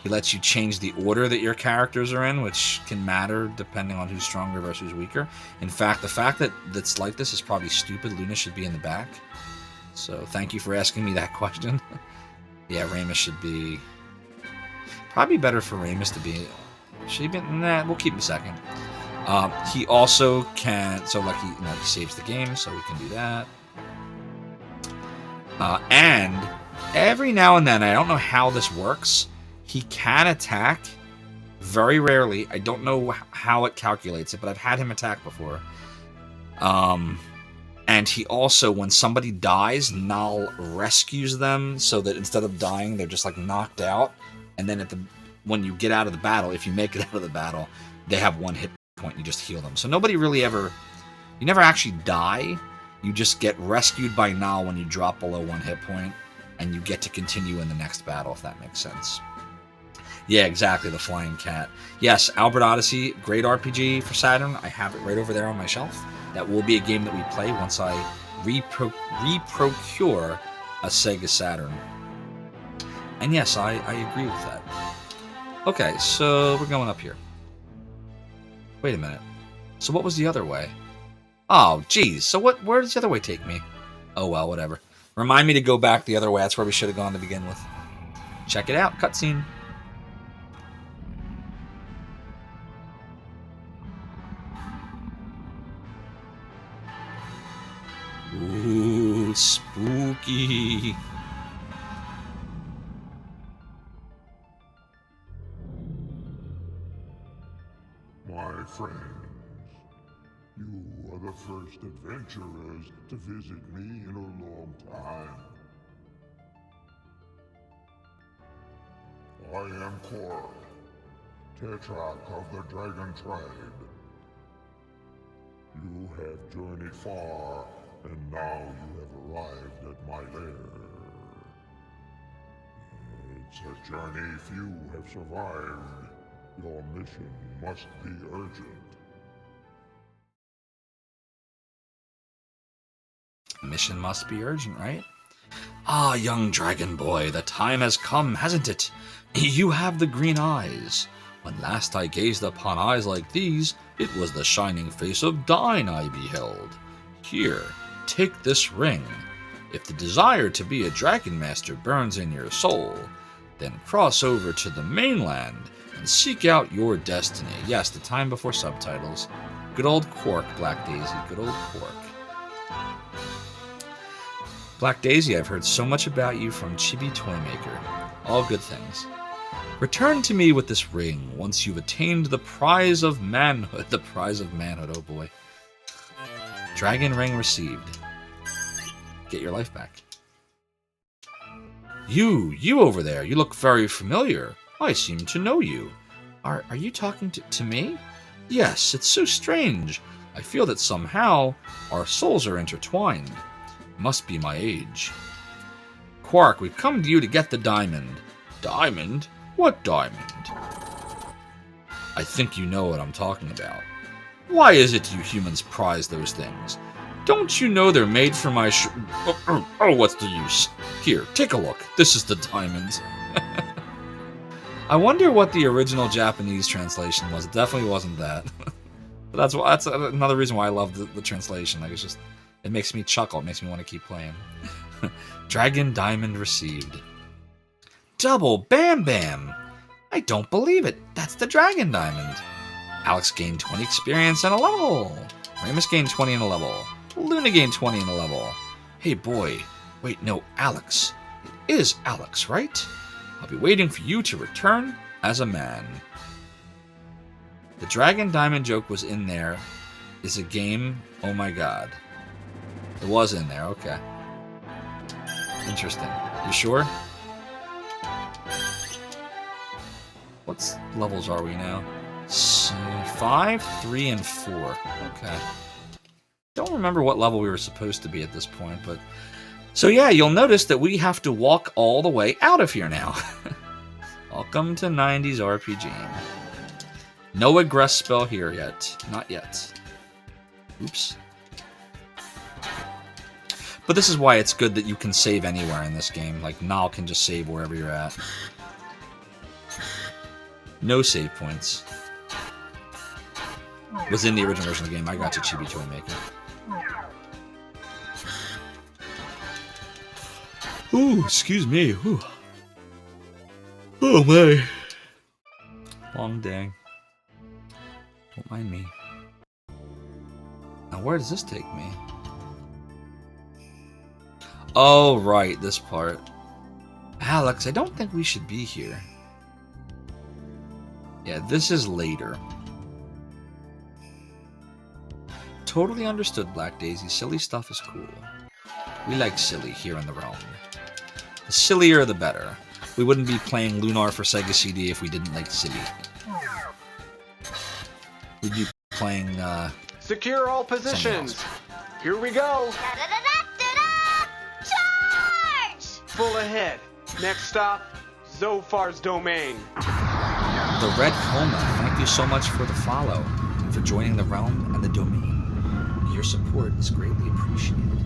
He lets you change the order that your characters are in, which can matter depending on who's stronger versus weaker. In fact, the fact that that's like this is probably stupid. Luna should be in the back. So thank you for asking me that question. Yeah, Ramus should be... Probably better for Ramus to be... Should he be... Nah, we'll keep him second. He also can... So, like, he saves the game, so we can do that. And every now and then, I don't know how this works, he can attack. Very rarely. I don't know how it calculates it, but I've had him attack before. And he also, when somebody dies, Null rescues them so that instead of dying, they're just like knocked out. And then when you get out of the battle, if you make it out of the battle, they have 1 hit point. You just heal them. So nobody really ever... You never actually die. You just get rescued by Null when you drop below 1 hit point, and you get to continue in the next battle, if that makes sense. Yeah, exactly, the Flying Cat. Yes, Albert Odyssey, great RPG for Saturn. I have it right over there on my shelf. That will be a game that we play once I reprocure a Sega Saturn. And yes, I agree with that. Okay, so we're going up here. Wait a minute. So what was the other way? Oh, geez. So where does the other way take me? Oh, well, whatever. Remind me to go back the other way. That's where we should have gone to begin with. Check it out. Cutscene. Ooh, spooky. friends. You are the first adventurers to visit me in a long time. I am Korg, Tetrarch of the Dragon Tribe. You have journeyed far, and now you have arrived at my lair. It's a journey few have survived. Your mission must be urgent. Mission must be urgent, right? Ah, young dragon boy, the time has come, hasn't it? You have the green eyes. When last I gazed upon eyes like these, it was the shining face of Dine I beheld. Here, take this ring. If the desire to be a dragon master burns in your soul, then cross over to the mainland and seek out your destiny. Yes, the time before subtitles. Good old Quark, Black Daisy, good old Quark. Black Daisy, I've heard so much about you from Chibi Toymaker. All good things. Return to me with this ring once you've attained the prize of manhood. The prize of manhood, oh boy. Dragon ring received. Get your life back. You over there, you look very familiar. I seem to know you. Are you talking to me? Yes, it's so strange. I feel that somehow our souls are intertwined. Must be my age. Quark, we've come to you to get the diamond. Diamond? What diamond? I think you know what I'm talking about. Why is it you humans prize those things? Don't you know they're made for my Oh, what's the use? Here, take a look. This is the diamond. I wonder what the original Japanese translation was. It definitely wasn't that. But that's another reason why I love the translation. Like, it makes me chuckle. It makes me want to keep playing. Dragon diamond received. Double bam bam! I don't believe it. That's the dragon diamond. Alex gained 20 experience and a level. Ramus gained 20 and a level. Luna gained 20 and a level. Hey boy. Wait, no, Alex. It is Alex, right? I'll be waiting for you to return as a man. The dragon diamond joke was in there. Is a game? Oh my god. It was in there, okay. Interesting. You sure? What levels are we now? 5, 3, and 4. Okay. Don't remember what level we were supposed to be at this point, but... So yeah, you'll notice that we have to walk all the way out of here now. Welcome to 90s RPG. No egress spell here yet. Not yet. Oops. But this is why it's good that you can save anywhere in this game. Like, Nal can just save wherever you're at. No save points. Was in the original version of the game. I got to Chibi Toymaker. Ooh, excuse me. Ooh. Oh my. Long day. Don't mind me. Now where does this take me? Oh, right, this part. Alex, I don't think we should be here. Yeah, this is later. Totally understood, Black Daisy. Silly stuff is cool. We like silly here in the realm. The sillier, the better. We wouldn't be playing Lunar for Sega CD if we didn't like silly. We'd be playing, Secure all positions. Here we go. Charge! Full ahead. Next stop, Zophar's domain. The Red Coma, thank you so much for the follow, and for joining the realm and the domain. Your support is greatly appreciated.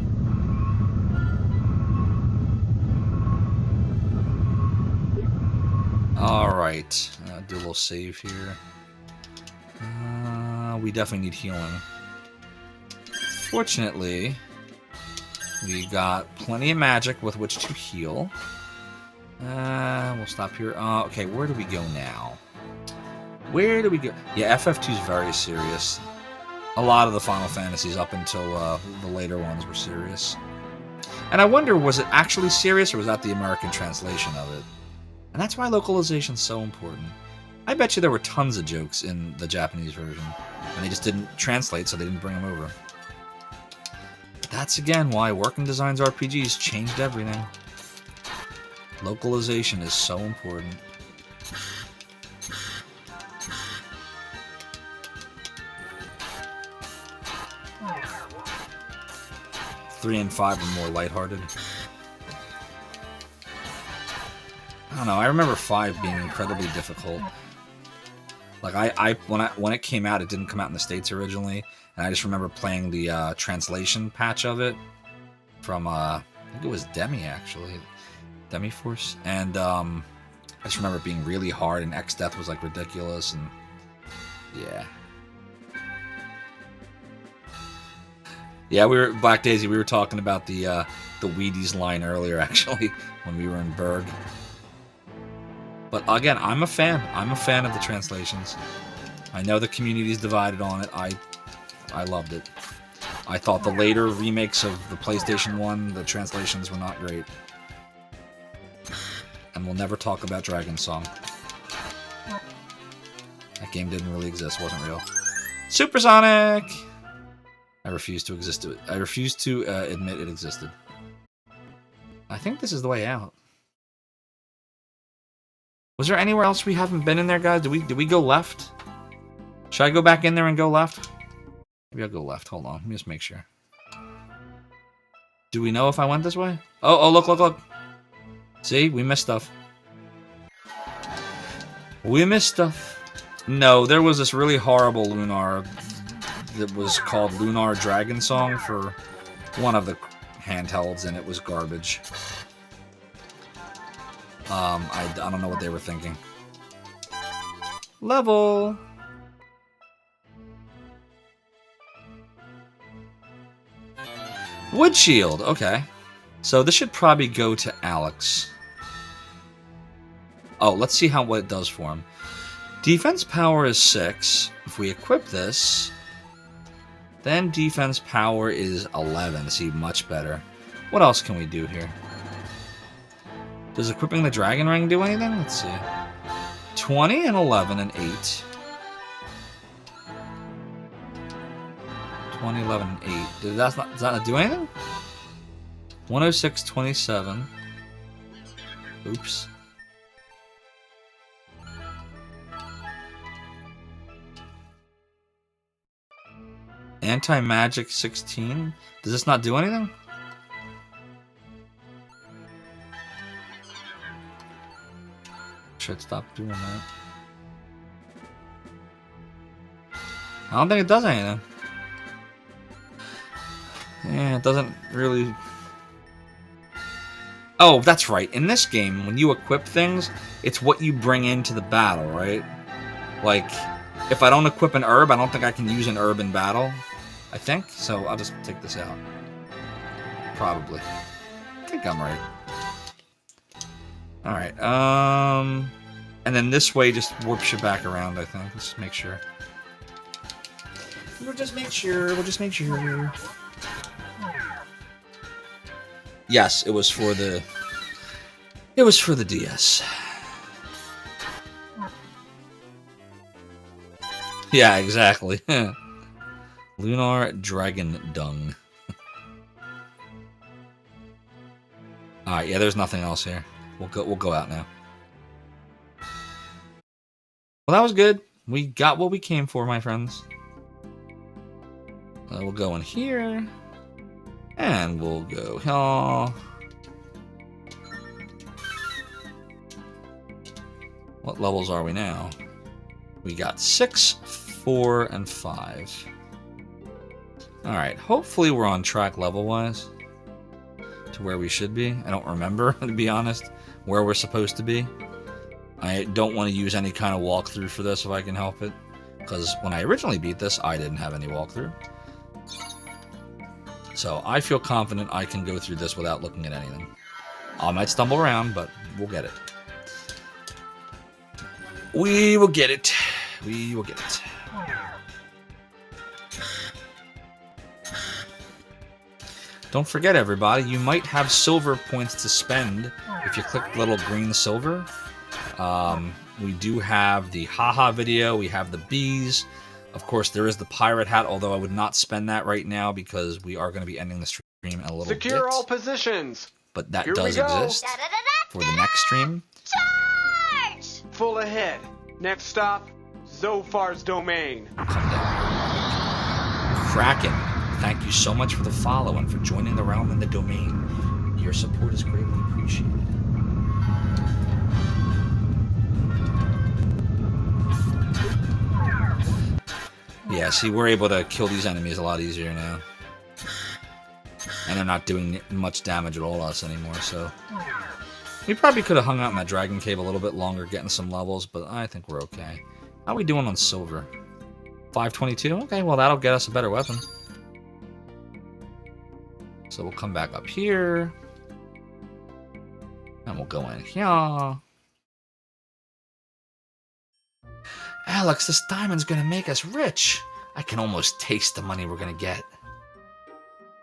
Alright, do a little save here. We definitely need healing. Fortunately, we got plenty of magic with which to heal. We'll stop here. Okay, where do we go now? Where do we go? Yeah, FF2 is very serious. A lot of the Final Fantasies up until the later ones were serious. And I wonder, was it actually serious, or was that the American translation of it? And that's why localization is so important. I bet you there were tons of jokes in the Japanese version, and they just didn't translate, so they didn't bring them over. That's again why working designs RPGs changed everything. Localization is so important. Three and 5 are more lighthearted. I don't know. I remember 5 being incredibly difficult. Like when it came out, it didn't come out in the States originally, and I just remember playing the translation patch of it from I think it was Demi actually, Demi Force, and I just remember it being really hard, and X Death was like ridiculous, and yeah. Yeah, we were Black Daisy. We were talking about the Wheaties line earlier, actually, when we were in Berg. But again, I'm a fan. I'm a fan of the translations. I know the community's divided on it. I loved it. I thought the later remakes of the PlayStation 1, the translations were not great. And we'll never talk about Dragon Song. That game didn't really exist. Wasn't real. Supersonic. I refuse to exist. I refuse to admit it existed. I think this is the way out. Was there anywhere else we haven't been in there, guys? Did we go left? Should I go back in there and go left? Maybe I'll go left. Hold on. Let me just make sure. Do we know if I went this way? Oh, look. See? We missed stuff. We missed stuff. No, there was this really horrible Lunar that was called Lunar Dragon Song for one of the handhelds, and it was garbage. I don't know what they were thinking. Level. Wood shield. Okay. So this should probably go to Alex. Oh, let's see what it does for him. Defense power is 6. If we equip this, then defense power is 11. See, much better. What else can we do here? Does equipping the Dragon Ring do anything? Let's see. 20 and 11 and 8. 20, 11, and 8. Does that not do anything? 106, 27. Oops. Anti-magic 16. Does this not do anything? Should stop doing that. I don't think it does anything. Yeah, it doesn't really... Oh, that's right. In this game, when you equip things, it's what you bring into the battle, right? Like, if I don't equip an herb, I don't think I can use an herb in battle. I think. So I'll just take this out. Probably. I think I'm right. Alright, and then this way just warps you back around, I think. Let's make sure. We'll just make sure. Yes, it was for the DS. Yeah, exactly. Lunar Dragon Dung. Alright, yeah, there's nothing else here. We'll go out now. Well, that was good. We got what we came for, my friends. We'll go in here. And we'll go here. What levels are we now? We got 6, 4, and 5. Alright, hopefully we're on track level-wise to where we should be. I don't remember, to be honest, where we're supposed to be. I don't want to use any kind of walkthrough for this if I can help it, because when I originally beat this, I didn't have any walkthrough. So I feel confident I can go through this without looking at anything. I might stumble around, but we'll get it. We will get it. We will get it. Don't forget, everybody, you might have silver points to spend if you click the little green silver. We do have the haha video. We have the bees. Of course, there is the pirate hat, although I would not spend that right now because we are going to be ending the stream in a little Secure bit. all positions. But that Here does we go. exist for the next stream. Charge! Full ahead. Next stop, Zophar's domain. Come down. Kraken, thank you so much for the follow and for joining the realm and the domain. Your support is greatly appreciated. Yeah, see, we're able to kill these enemies a lot easier now. And they're not doing much damage at all to us anymore, so... We probably could have hung out in that dragon cave a little bit longer, getting some levels, but I think we're okay. How are we doing on silver? 522? Okay, well, that'll get us a better weapon. So we'll come back up here. And we'll go in here. Alex, this diamond's gonna make us rich. I can almost taste the money we're gonna get.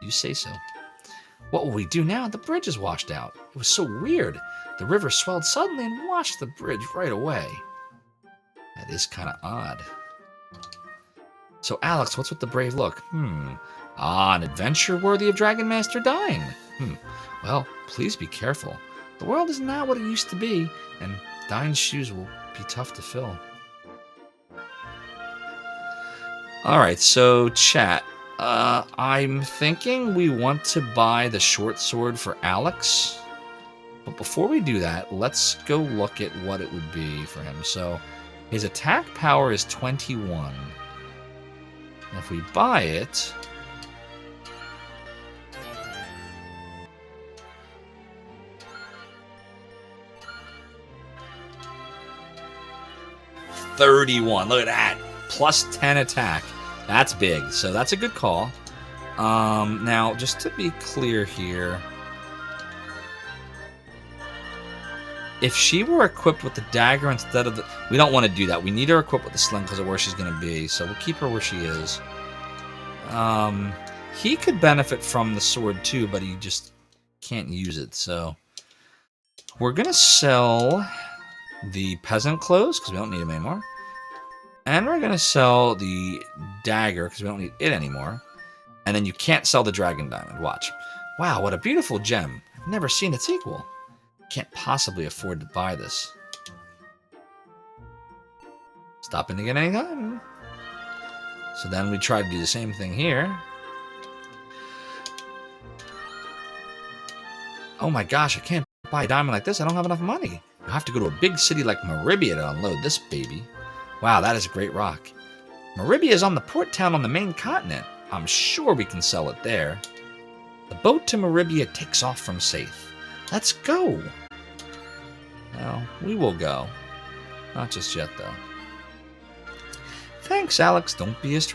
You say so. What will we do now? The bridge is washed out. It was so weird. The river swelled suddenly and washed the bridge right away. That is kind of odd. So, Alex, what's with the brave look? An adventure worthy of Dragon Master Dine. Well, please be careful. The world is not what it used to be, and Dine's shoes will be tough to fill. Alright, so chat. I'm thinking we want to buy the short sword for Alex. But before we do that, let's go look at what it would be for him. So, his attack power is 21. And if we buy it... $31. Look at that. Plus 10 attack. That's big. So that's a good call. Now, just to be clear here, if she were equipped with the dagger instead of the... We don't want to do that. We need her equipped with the sling because of where she's going to be. So we'll keep her where she is. He could benefit from the sword too, but he just can't use it. So we're going to sell the peasant clothes because we don't need them anymore. And we're going to sell the dagger because we don't need it anymore. And then you can't sell the dragon diamond. Watch. Wow, what a beautiful gem. I've never seen its equal. Can't possibly afford to buy this. Stop in again anytime. So then we try to do the same thing here. Oh my gosh, I can't buy a diamond like this. I don't have enough money. You'll have to go to a big city like Maribia to unload this baby. Wow, that is a great rock. Maribia is on the port town on the main continent. I'm sure we can sell it there. The boat to Maribia takes off from Safe. Let's go. Well, we will go. Not just yet, though. Thanks, Alex. Don't be a stranger.